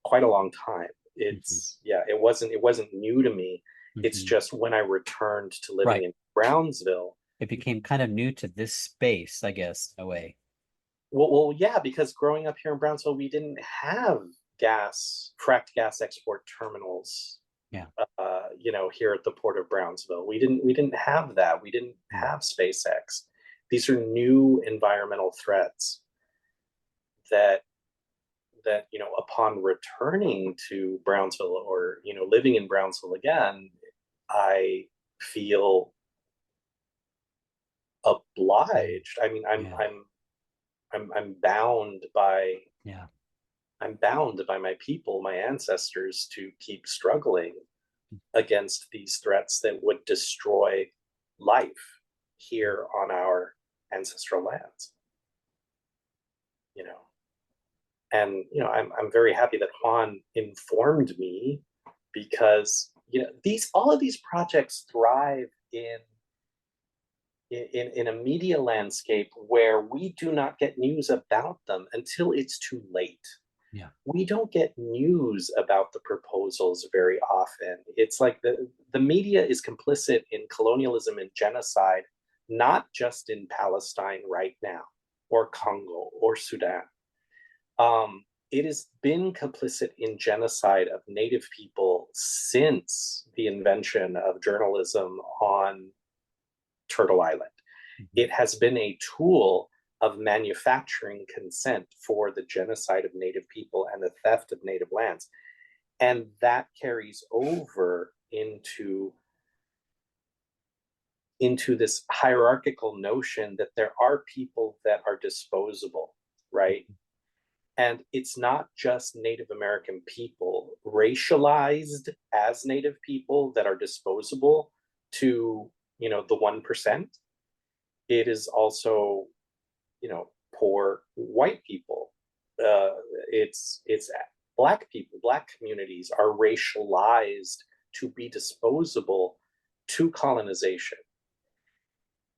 quite a long time. It's it wasn't new to me. It's just when I returned to living in Brownsville, it became kind of new to this space, I guess, in a way. Well, yeah, because growing up here in Brownsville, we didn't have fracked gas export terminals. Yeah. You know, here at the port of Brownsville, we didn't have that. We didn't have SpaceX. These are new environmental threats that you know, upon returning to Brownsville, or, you know, living in Brownsville again, I feel obliged. I mean, I'm bound by my people, my ancestors, to keep struggling against these threats that would destroy life here on our ancestral lands. You know, and you know, I'm very happy that Juan informed me, because you know, all of these projects thrive in a media landscape where we do not get news about them until it's too late. Yeah. We don't get news about the proposals very often. It's like the media is complicit in colonialism and genocide, not just in Palestine right now, or Congo, or Sudan. It has been complicit in genocide of Native people since the invention of journalism on Turtle Island. It has been a tool of manufacturing consent for the genocide of Native people and the theft of Native lands. And that carries over into this hierarchical notion that there are people that are disposable, right? And it's not just Native American people racialized as Native people that are disposable to, you know, the 1%. It is also, you know, poor white people. It's Black people. Black communities are racialized to be disposable to colonization.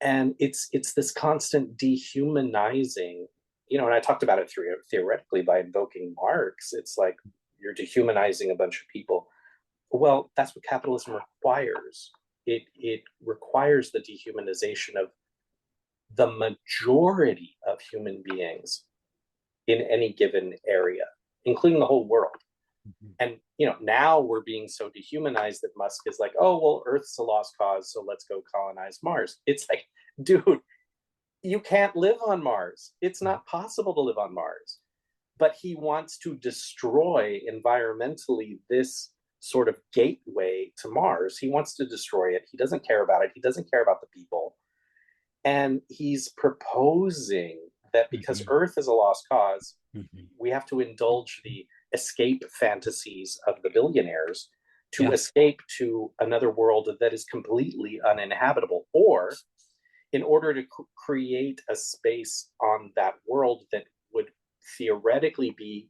And it's this constant dehumanizing, you know, and I talked about it theoretically by invoking Marx. It's like you're dehumanizing a bunch of people. Well, that's what capitalism requires. It requires the dehumanization of the majority of human beings in any given area, including the whole world. And now we're being so dehumanized that Musk is like, oh well, Earth's a lost cause, so let's go colonize Mars. It's like, dude, you can't live on Mars. It's not possible to live on Mars. But he wants to destroy environmentally this sort of gateway to Mars. He wants to destroy it. He doesn't care about it. He doesn't care about the people. And he's proposing that because Earth is a lost cause, we have to indulge the escape fantasies of the billionaires to escape to another world that is completely uninhabitable, or in order to create a space on that world that would theoretically be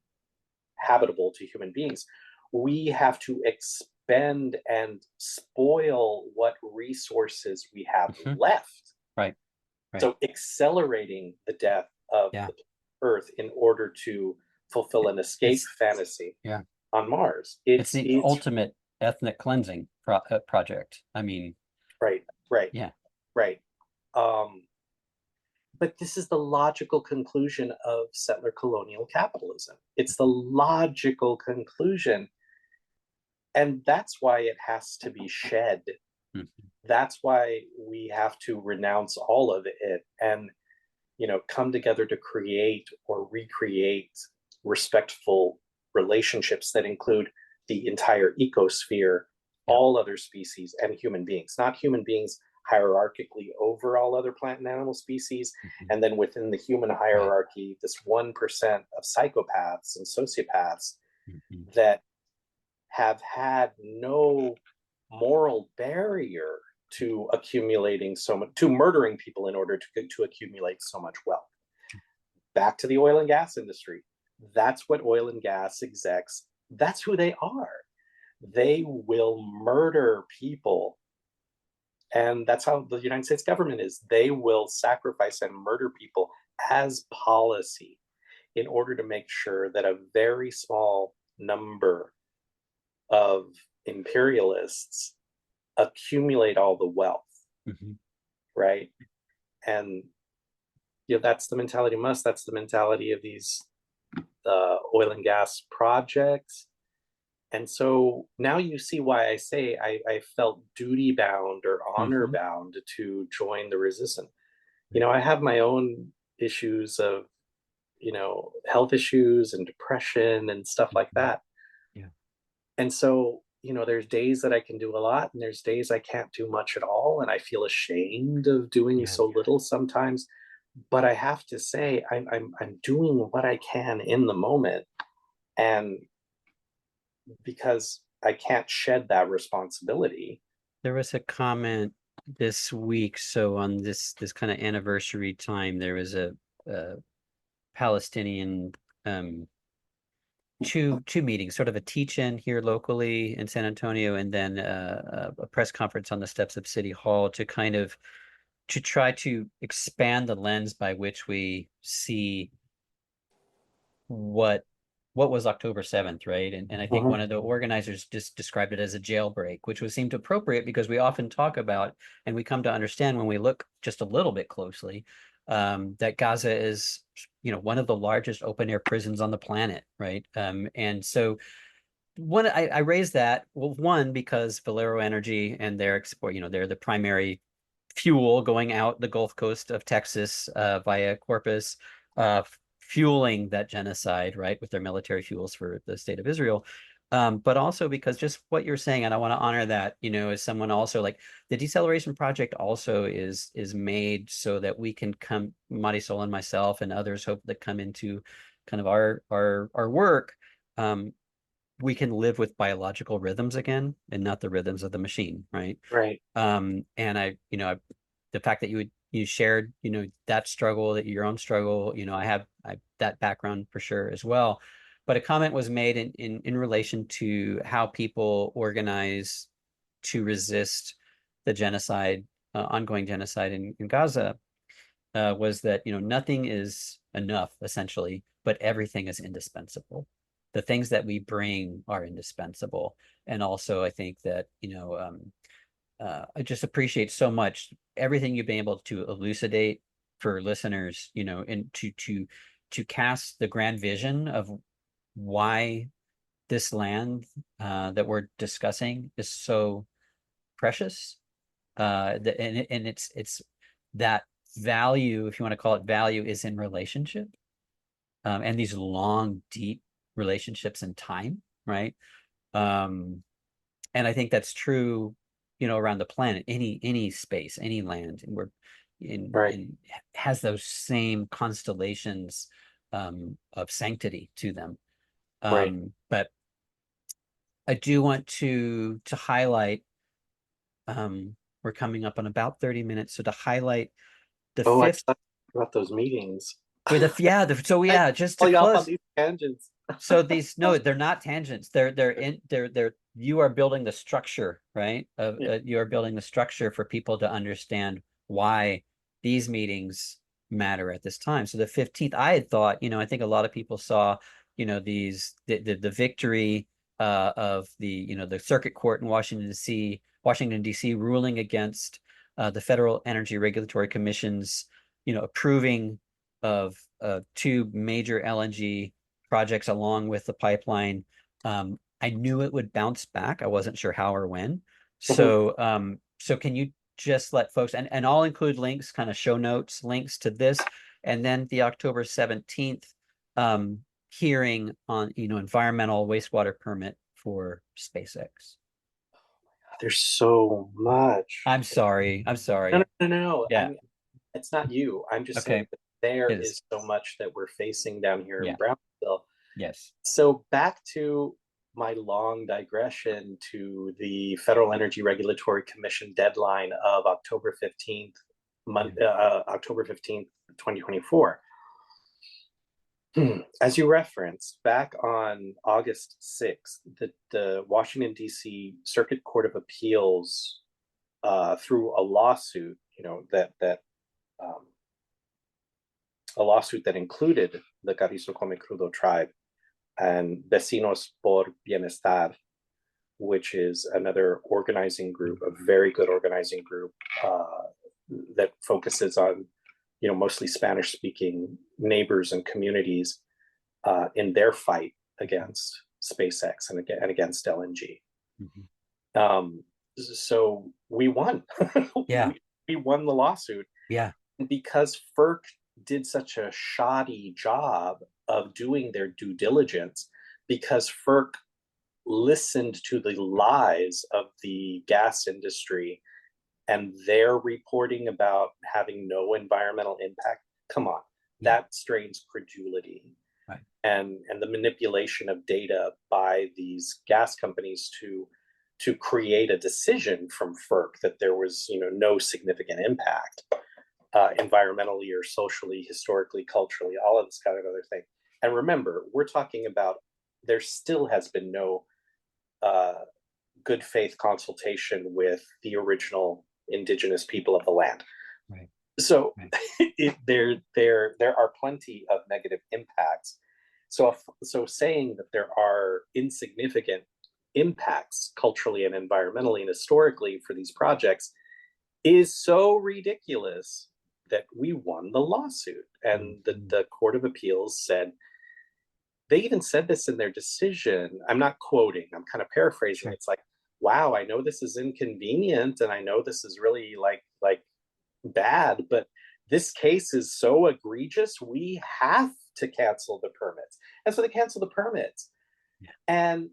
habitable to human beings, we have to expend and spoil what resources we have left. Right. So accelerating the death of the Earth in order to fulfill an escape fantasy on Mars. It's the ultimate ethnic cleansing project. I mean, right. But this is the logical conclusion of settler colonial capitalism. It's the logical conclusion. And that's why it has to be shed. That's why we have to renounce all of it and, come together to create or recreate respectful relationships that include the entire ecosphere, all other species, and human beings, not human beings hierarchically over all other plant and animal species. And then within the human hierarchy, this 1% of psychopaths and sociopaths that have had no moral barrier to accumulating so much, to murdering people in order to accumulate so much wealth. Back to the oil and gas industry. That's what oil and gas execs, that's who they are. They will murder people. And that's how the United States government is. They will sacrifice and murder people as policy in order to make sure that a very small number of imperialists accumulate all the wealth, right? And that's the mentality of Musk. That's the mentality of these oil and gas projects. And so now you see why I say I felt duty bound or honor bound to join the resistance. I have my own issues of, health issues and depression and stuff like that. And so, there's days that I can do a lot and there's days I can't do much at all. And I feel ashamed of doing so little sometimes. But I have to say, I'm doing what I can in the moment. And because I can't shed that responsibility. There was a comment this week. So on this kind of anniversary time, there was a Palestinian two meetings, sort of a teach-in here locally in San Antonio, and then a press conference on the steps of City Hall to try to expand the lens by which we see what was October 7th, right? And I think one of the organizers just described it as a jailbreak, which seemed appropriate because we often talk about, and we come to understand when we look just a little bit closely, that Gaza is, one of the largest open air prisons on the planet, right? And so I raised that, well, one, because Valero Energy and their export, they're the primary fuel going out the Gulf Coast of Texas via Corpus, fueling that genocide, right, with their military fuels for the state of Israel. But also because just what you're saying, and I want to honor that, as someone also like the Deceleration Project also is made so that we can come, Marisol and myself and others hope that come into kind of our work, we can live with biological rhythms again and not the rhythms of the machine, right? Right. And the fact that you shared, that struggle, that your own struggle, I have that background for sure as well. But a comment was made in relation to how people organize to resist the genocide, ongoing genocide in Gaza, was that, nothing is enough, essentially, but everything is indispensable. The things that we bring are indispensable. And also, I think that, I just appreciate so much everything you've been able to elucidate for listeners, you know, and to cast the grand vision of why this land that we're discussing is so precious. And it's that value, if you want to call it value, is in relationship, and these long, deep relationships in time, right? And I think that's true, you know, around the planet, any space, any land, and we're in has those same constellations of sanctity to them. But I do want to highlight, we're coming up on about 30 minutes, so to highlight the I fifth thought about those meetings. with just to Pulling off on close. these tangents. So these, no, they're not tangents. They're you are building the structure, right? You are building the structure for people to understand why these meetings matter at this time. So the 15th, I had thought, you know, I think a lot of people saw, you know, the victory of the, you know, the circuit court in Washington, D.C. ruling against the Federal Energy Regulatory Commission's, you know, approving of two major LNG projects along with the pipeline. I knew it would bounce back. I wasn't sure how or when. So so can you just let folks, and I'll include links, kind of show notes, links to this, and then the October 17th hearing on, you know, environmental wastewater permit for SpaceX. There's so much. I'm sorry. No. Yeah. I mean, it's not you. I'm just saying Okay. that there is so much that we're facing down here in Brownsville. Yes. So back to my long digression to the Federal Energy Regulatory Commission deadline of October 15th, October 15th, 2024. As you referenced, back on August 6th, the Washington, D.C. Circuit Court of Appeals, through a lawsuit, you know, a lawsuit that included the Carrizo Comecrudo Tribe and Vecinos por Bienestar, which is another organizing group, a very good organizing group that focuses on, you know, mostly Spanish-speaking neighbors and communities in their fight against SpaceX and against LNG. So we won. Yeah. We won the lawsuit. Yeah. Because FERC did such a shoddy job of doing their due diligence, because FERC listened to the lies of the gas industry and their reporting about having no environmental impact. Come on, that strains credulity. Right. And the manipulation of data by these gas companies to create a decision from FERC that there was, you know, no significant impact, environmentally or socially, historically, culturally, all of this kind of other thing. And remember, we're talking about, there still has been no good faith consultation with the original indigenous people of the land. Right. So there are plenty of negative impacts. So saying that there are insignificant impacts culturally and environmentally and historically for these projects is so ridiculous that we won the lawsuit. And the Court of Appeals said, they even said this in their decision. I'm not quoting, I'm kind of paraphrasing. It's like, wow, I know this is inconvenient and I know this is really like bad, but this case is so egregious, we have to cancel the permits. And so they canceled the permits. And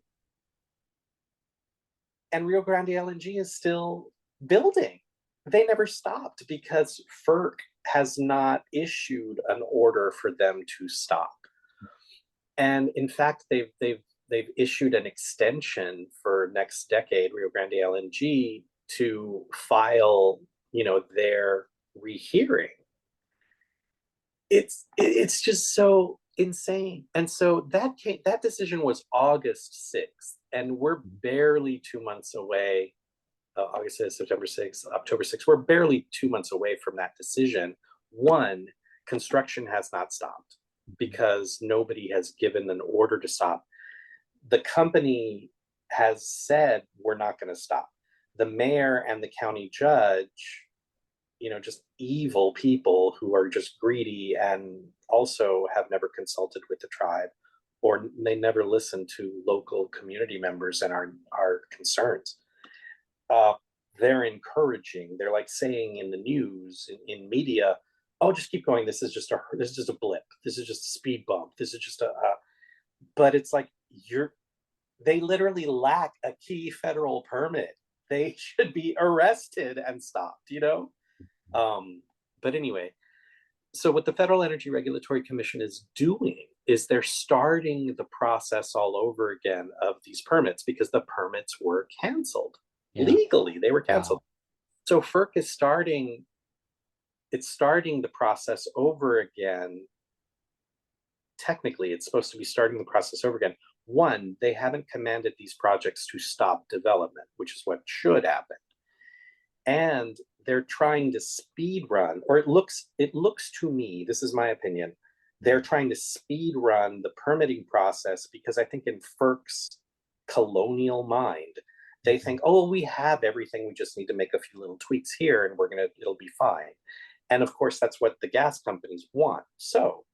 Rio Grande LNG is still building. They never stopped because FERC has not issued an order for them to stop. And in fact, they've issued an extension for next decade, Rio Grande LNG, to file, you know, their rehearing. It's just so insane. And so that decision was August 6th, and we're barely 2 months away. August 6th, September 6th, October 6th. We're barely 2 months away from that decision. One, construction has not stopped because nobody has given an order to stop. The company has said, we're not going to stop. The mayor and the county judge just evil people who are just greedy and also have never consulted with the tribe, or they never listen to local community members and our concerns. Uh, they're encouraging. They're like saying in the news, in media, "Oh, just keep going. This is just a blip. This is just a speed bump. This is just a." But it's like they literally lack a key federal permit. They should be arrested and stopped. But anyway, so what the Federal Energy Regulatory Commission is doing is they're starting the process all over again of these permits because the permits were canceled. Yeah. Legally, they were canceled. Wow. So FERC is starting the process over again. Technically, it's supposed to be starting the process over again. One, they haven't commanded these projects to stop development, which is what should happen. And they're trying to speed run, or it looks to me, this is my opinion, they're trying to speed run the permitting process because I think in FERC's colonial mind, they think, oh, we have everything, we just need to make a few little tweaks here and it'll be fine. And of course, that's what the gas companies want. So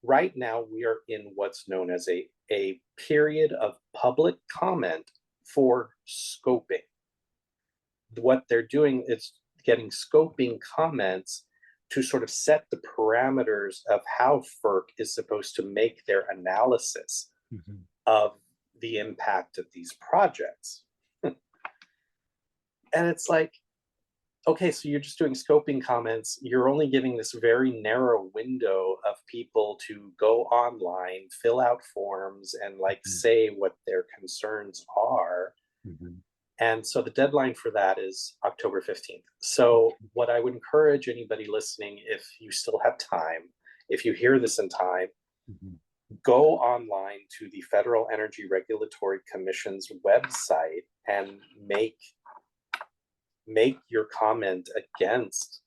right now we are in what's known as a period of public comment for scoping. What they're doing is getting scoping comments to sort of set the parameters of how FERC is supposed to make their analysis of the impact of these projects. And it's like, okay, so you're just doing scoping comments. You're only giving this very narrow window of people to go online, fill out forms, and say what their concerns are. And so the deadline for that is October 15th. So what I would encourage anybody listening, if you still have time, if you hear this in time, go online to the Federal Energy Regulatory Commission's website and make your comment against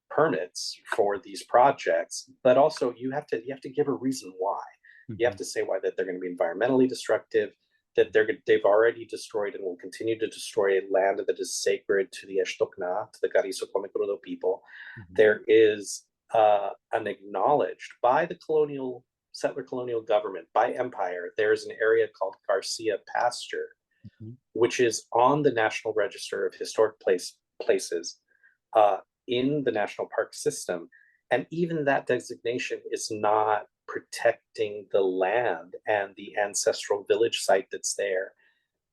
permits for these projects. But also you have to give a reason why. You have to say why that they're going to be environmentally destructive, that they've already destroyed and will continue to destroy land that is sacred to the Ixtocna, to the Carrizo Comecrudo people. There is an acknowledged by the settler colonial government, by empire, there's an area called Garcia Pasture, which is on the National Register of Historic Places in the national park system. And even that designation is not protecting the land and the ancestral village site that's there,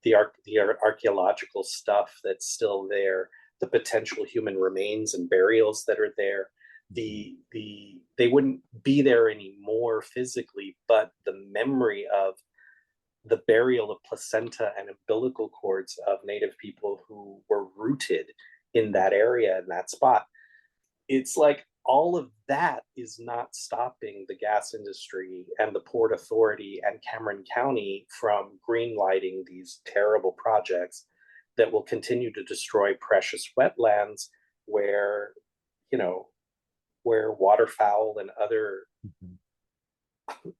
the archaeological stuff that's still there, the potential human remains and burials that are there. They wouldn't be there anymore physically, but the memory of the burial of placenta and umbilical cords of Native people who were rooted in that area, in that spot. It's like all of that is not stopping the gas industry and the Port Authority and Cameron County from greenlighting these terrible projects that will continue to destroy precious wetlands where waterfowl and other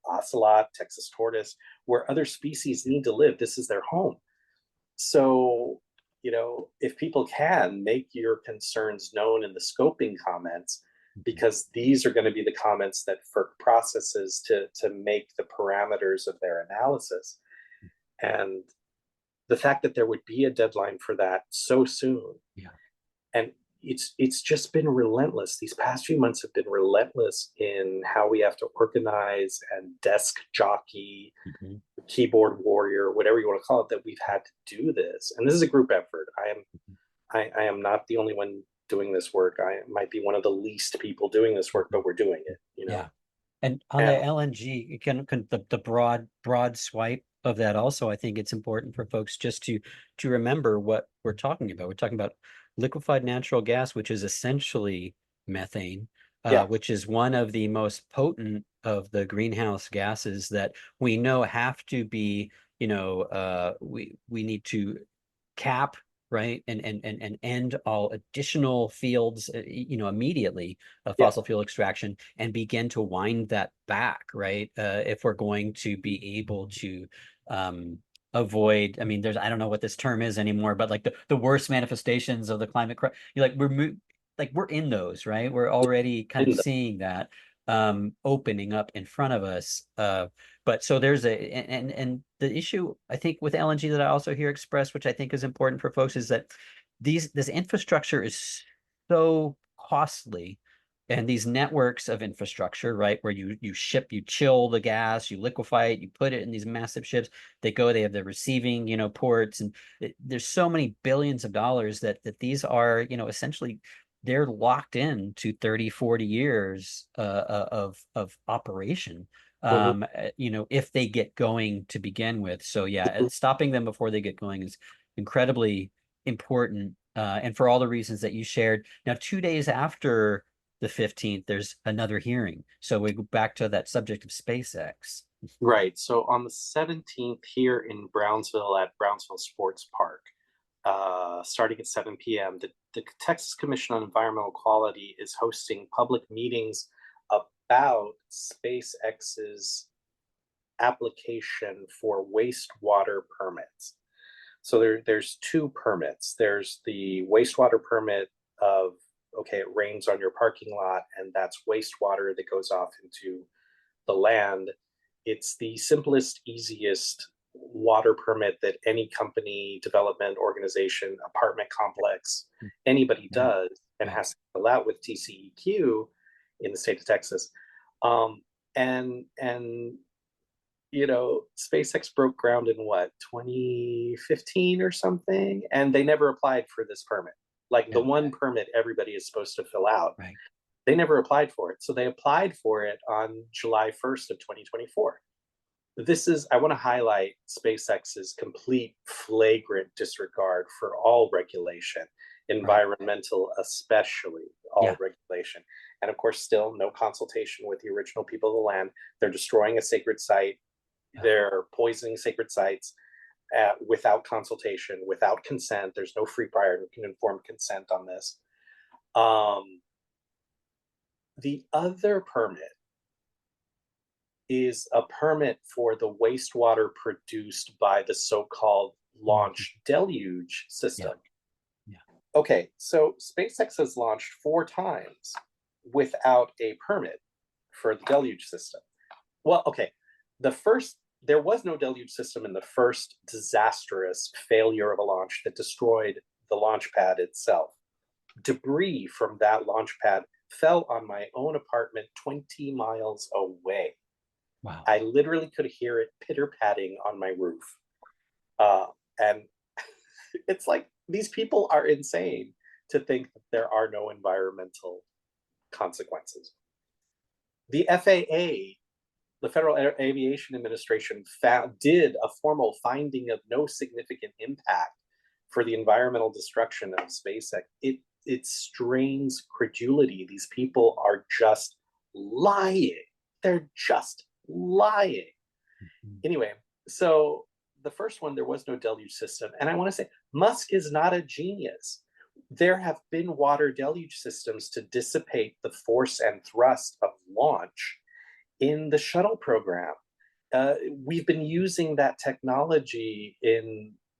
ocelot, Texas tortoise, where other species need to live. This is their home. So, if people can make your concerns known in the scoping comments, because these are going to be the comments that FERC processes to make the parameters of their analysis. And the fact that there would be a deadline for that so soon. Yeah. And it's just been relentless. These past few months have been relentless in how we have to organize and desk jockey, keyboard warrior, whatever you want to call it, that we've had to do this. And this is a group effort. I am not the only one doing this work. I might be one of the least people doing this work, but we're doing it, Yeah. And on the LNG, the broad swipe of that also, I think it's important for folks just to remember what we're talking about. We're talking about liquefied natural gas, which is essentially methane, which is one of the most potent of the greenhouse gases that we know have to be, we need to cap, right, and end all additional fields, immediately of fossil fuel extraction and begin to wind that back, right? If we're going to be able to avoid, I don't know what this term is anymore, but like the worst manifestations of the climate crisis, like we're in those, right? We're already kind of In the, seeing that opening up in front of us. But so there's and the issue I think with LNG that I also hear expressed, which I think is important for folks, is that this infrastructure is so costly, and these networks of infrastructure, right, where you chill the gas, you liquefy it, you put it in these massive ships, they have the receiving, ports, and there's so many billions of dollars that these are, essentially they're locked in to 30, 40 years of operation. Mhm. If they get going to begin with. So yeah, stopping them before they get going is incredibly important. And for all the reasons that you shared. Now, 2 days after the 15th, there's another hearing. So we go back to that subject of SpaceX. Right. So on the 17th here in Brownsville at Brownsville Sports Park, starting at 7 p.m., the Texas Commission on Environmental Quality is hosting public meetings about SpaceX's application for wastewater permits. So there's two permits. There's the wastewater permit of, okay, it rains on your parking lot, and that's wastewater that goes off into the land. It's the simplest, easiest water permit that any company, development organization, apartment complex, anybody Yeah, does, and right. has to fill out with TCEQ in the state of Texas. Um, and SpaceX broke ground in what, 2015 or something, and they never applied for this permit. Like the Yeah, one permit everybody is supposed to fill out, right. they never applied for it. So they applied for it on July 1st of 2024. I want to highlight SpaceX's complete flagrant disregard for all regulation, Right. environmental especially, all Yeah. regulation. And of course, still no consultation with the original people of the land. They're destroying a sacred site. Yeah. They're poisoning sacred sites without consultation, without consent. There's no free, prior, and informed consent on this. Um, the other permit is a permit for the wastewater produced by the so-called Mhm. launch deluge Yeah. system. Yeah. Okay, so SpaceX has launched 4 times without a permit for the deluge system. Well, okay, there was no deluge system in the first disastrous failure of a launch that destroyed the launch pad itself. Debris from that launch pad fell on my own apartment 20 miles away. Wow. I literally could hear it pitter patting on my roof. And it's like these people are insane to think that there are no environmental consequences. The FAA, the Federal Aviation Administration, did a formal finding of no significant impact for the environmental destruction of SpaceX. It strains credulity. These people are just lying. They're just lying. Mhm. Anyway, so the first one, there was no deluge system. And I want to say, Musk is not a genius. There have been water deluge systems to dissipate the force and thrust of launch in the shuttle program. We've been using that technology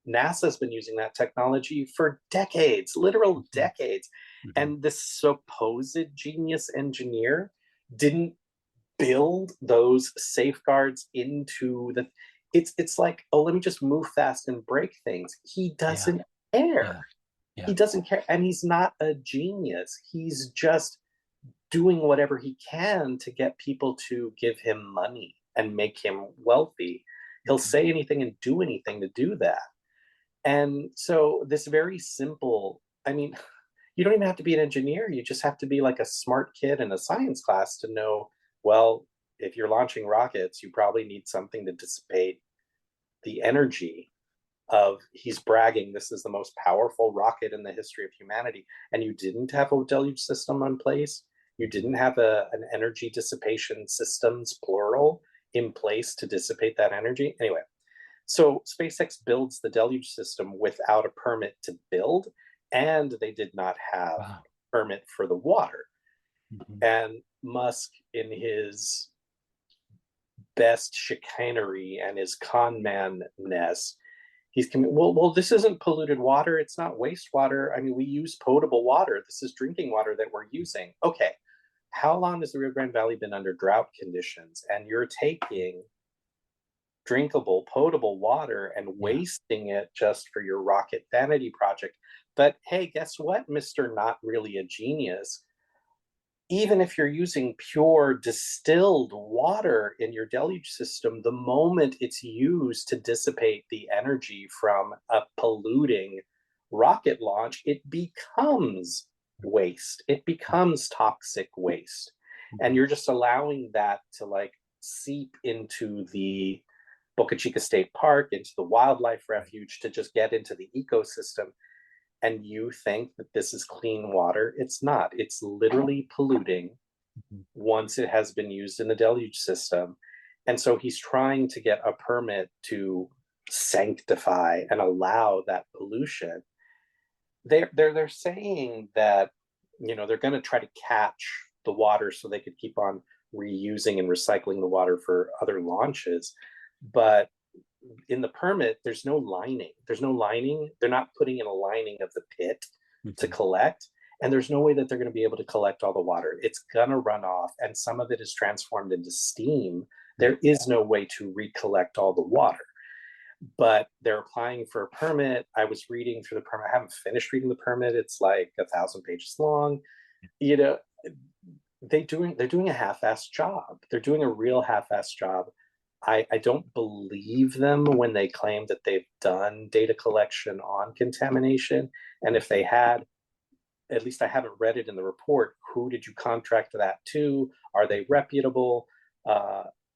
NASA's been using that technology for decades, literal Mhm. decades. Mhm. And this supposed genius engineer didn't build those safeguards into the it's like, oh, let me just move fast and break things. He Yeah. doesn't care. Yeah. He Yeah. doesn't care, and he's not a genius. He's just doing whatever he can to get people to give him money and make him wealthy. He'll Mhm. say anything and do anything to do that. And so this very simple, I mean, you don't even have to be an engineer. You just have to be like a smart kid in a science class to know, well, if you're launching rockets, you probably need something to dissipate the energy of, he's bragging, this is the most powerful rocket in the history of humanity. And you didn't have a deluge system in place. You Mhm. didn't have an energy dissipation systems, plural, in place to dissipate that energy. Anyway, so SpaceX builds the deluge system without a permit to build, and they did not have Wow. a permit for the water. Mhm. And Musk, in his best chicanery and his con man ness, well, this isn't polluted water. It's not wastewater. I mean, we use potable water. This is drinking water that we're using. Okay, how long has the Rio Grande Valley been under drought conditions? And you're taking drinkable, potable water and Yeah. wasting it just for your rocket vanity project. But hey, guess what, Mr. Not Really a Genius? Even if you're using pure distilled water in your deluge system, the moment it's used to dissipate the energy from a polluting rocket launch, it becomes waste. It becomes toxic waste. And you're just allowing that to like seep into the Boca Chica State Park, into the wildlife refuge, to just get into the ecosystem. And you think that this is clean water. It's not. It's literally polluting once it has been used in the deluge system. And so he's trying to get a permit to sanctify and allow that pollution. They're saying that, you know, they're going to try to catch the water so they could keep on reusing and recycling the water for other launches. But in the permit, there's no lining. There's no lining. They're not putting in a lining of the pit to collect. And there's no way that they're going to be able to collect all the water. It's going to run off, and some of it is transformed into steam. There is no way to recollect all the water. But they're applying for a permit. I was reading through the permit. I haven't finished reading the permit. It's like 1,000 pages long. You know, they're doing a half-assed job. They're doing a real half-assed job. I don't believe them when they claim that they've done data collection on contamination. And if they had, at least I haven't read it in the report. Who did you contract that to? Are they reputable?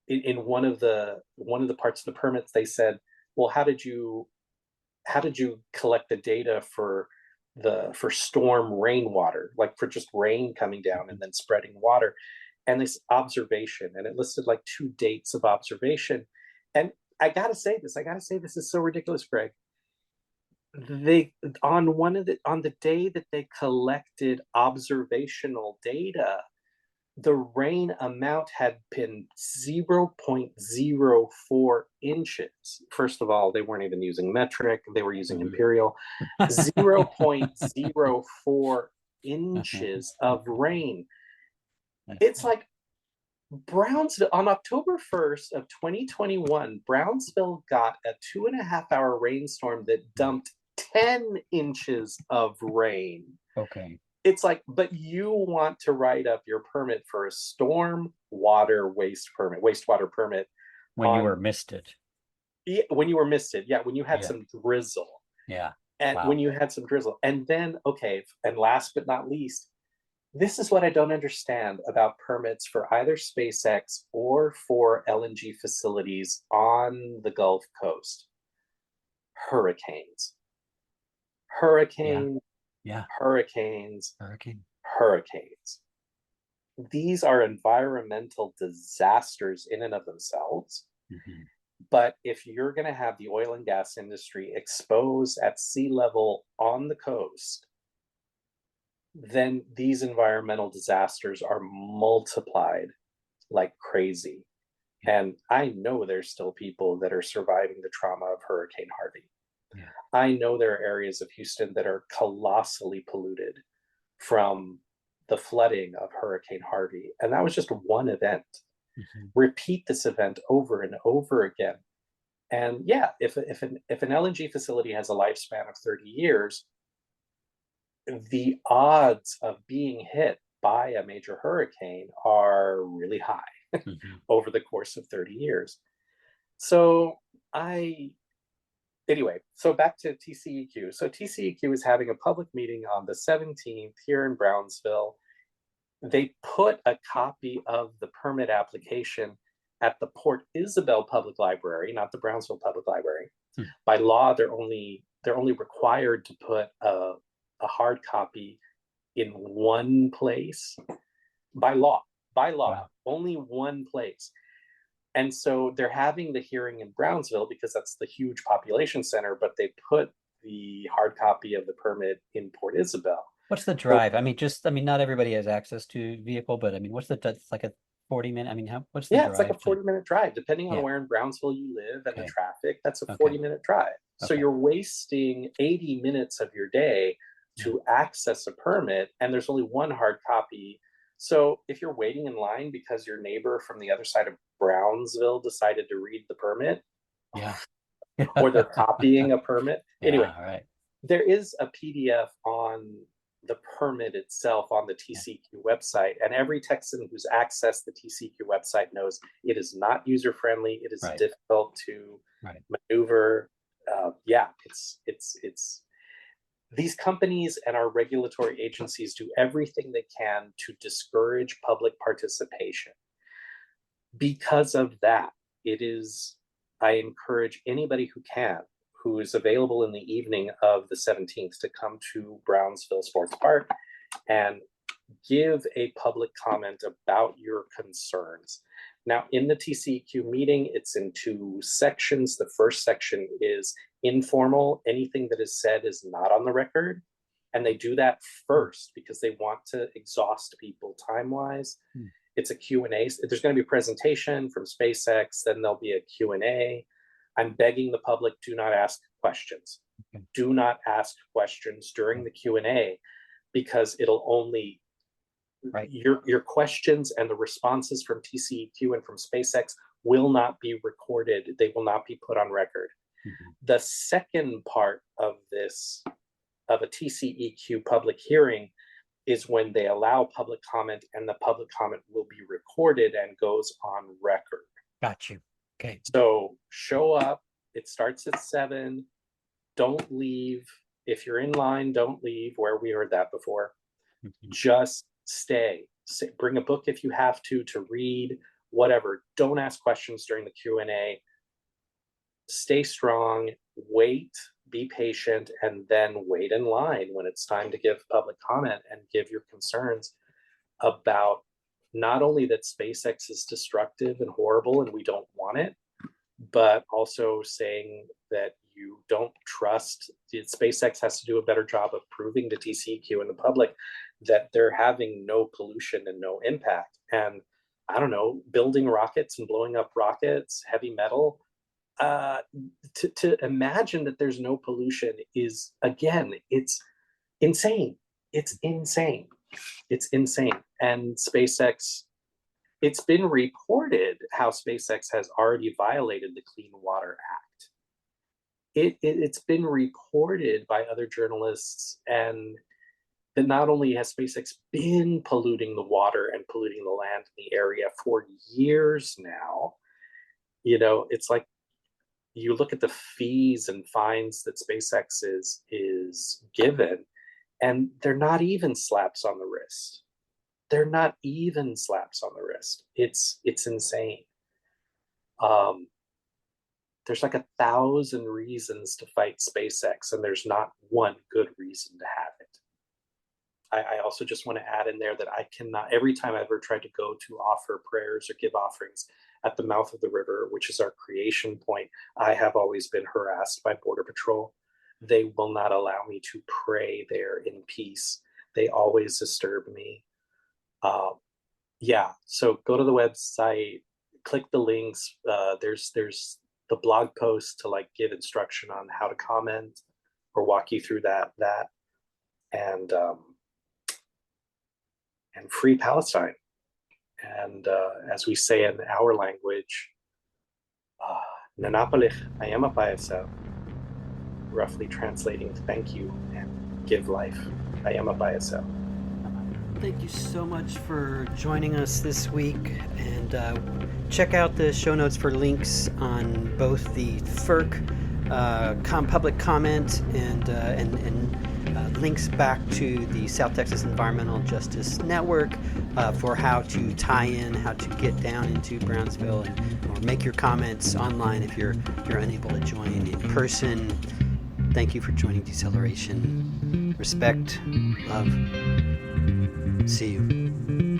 In one of the parts of the permits, they said, "Well, how did you collect the data for storm rainwater, like for just rain coming down and then spreading water?" And this observation, and it listed like 2 dates of observation. And I gotta say this is so ridiculous, Greg. They on the day that they collected observational data, the rain amount had been 0.04 inches. First of all, they weren't even using metric, they were using imperial. 0.04 inches of rain. It's like Brownsville on October 1st of 2021, Brownsville got a 2.5 hour rainstorm that dumped 10 inches of rain. Okay. It's like, but you want to write up your permit for a storm water wastewater permit when you were misted. Yeah, when you were misted. Yeah, when you had some drizzle. Yeah. And when you had some drizzle. And then, okay, and last but not least, this is what I don't understand about permits for either SpaceX or for LNG facilities on the Gulf Coast. Hurricanes. Hurricanes. Yeah. Hurricanes. Hurricane. Hurricanes. These are environmental disasters in and of themselves. But if you're going to have the oil and gas industry exposed at sea level on the coast, then these environmental disasters are multiplied like crazy. And I know there's still people that are surviving the trauma of Hurricane Harvey. Yeah. I know there are areas of Houston that are colossally polluted from the flooding of Hurricane Harvey. And that was just one event. Repeat this event over and over again. And yeah, if an LNG facility has a lifespan of 30 years, the odds of being hit by a major hurricane are really high over the course of 30 years. So anyway, so back to TCEQ. So TCEQ is having a public meeting on the 17th here in Brownsville. They put a copy of the permit application at the Port Isabel Public Library, not the Brownsville Public Library. By law, they're only required to put a hard copy in one place. By law, only one place. And so they're having the hearing in Brownsville because that's the huge population center, but they put the hard copy of the permit in Port Isabel. What's the drive? I mean, not everybody has access to vehicle, but I mean, what's the like a 40 minute? I mean, what's the Yeah, it's like a drive time? 40-minute drive, depending on Yeah. where in Brownsville you live and the Okay. traffic. That's a Okay. 40-minute drive. So Okay. you're wasting 80 minutes of your day to access a permit, and there's only one hard copy. So if you're waiting in line because your neighbor from the other side of Brownsville decided to read the permit, Yeah. or they're copying a permit. Anyway, Yeah. Right. there is a PDF on the permit itself on the TCEQ website, and every Texan who's accessed the TCEQ website knows it is not user friendly. It is Right. difficult to Right. maneuver. Yeah, it's these companies and our regulatory agencies do everything they can to discourage public participation. Because of that, I encourage anybody who is available in the evening of the 17th to come to Brownsville Sports Park and give a public comment about your concerns. Now, in the TCEQ meeting, it's in two sections. The first section is informal. Anything that is said is not on the record. And they do that first because they want to exhaust people time-wise. It's a Q&A. There's going to be a presentation from SpaceX, then there'll be a Q&A. I'm begging the public, do not ask questions. Okay. Do not ask questions during the Q&A, because it'll only, Right. Your questions and the responses from TCEQ and from SpaceX will not be recorded. They will not be put on record. Mm-hmm. The second part of a TCEQ public hearing, is when they allow public comment, and the public comment will be recorded and goes on record. Got you. Okay. So show up. It starts at 7. Don't leave. If you're in line, don't leave. Where we heard that before. Mm-hmm. Just stay. Bring a book if you have to read, whatever. Don't ask questions during the Q&A. Stay strong. Wait. Be patient, and then wait in line when it's time to give public comment and give your concerns about not only that SpaceX is destructive and horrible and we don't want it, but also saying that you don't trust. SpaceX has to do a better job of proving to TCEQ and the public that they're having no pollution and no impact. And I don't know, building rockets and blowing up rockets, heavy metal, to imagine that there's no pollution is, again, it's insane. It's insane. And SpaceX, it's been reported how SpaceX has already violated the Clean Water Act. It's been reported by other journalists, and that not only has SpaceX been polluting the water and polluting the land in the area for years now, it's like, you look at the fees and fines that SpaceX is given, and they're not even slaps on the wrist. It's insane. There's like 1,000 reasons to fight SpaceX, and there's not one good reason to have it. I also just want to add in there that I cannot, every time I've ever tried to go to offer prayers or give offerings at the mouth of the river, which is our creation point, I have always been harassed by Border Patrol. They will not allow me to pray there in peace. They always disturb me. So go to the website, click the links. There's the blog post to give instruction on how to comment or walk you through that. And free Palestine. And as we say in our language, Nanapalich Ayamapayasa, roughly translating thank you and give life. Ayamapayasa. Thank you so much for joining us this week, and check out the show notes for links on both the FERC public comment and links back to the South Texas Environmental Justice Network for how to tie in, how to get down into Brownsville, or make your comments online if you're unable to join in person. Thank you for joining Deceleration. Respect, love. See you.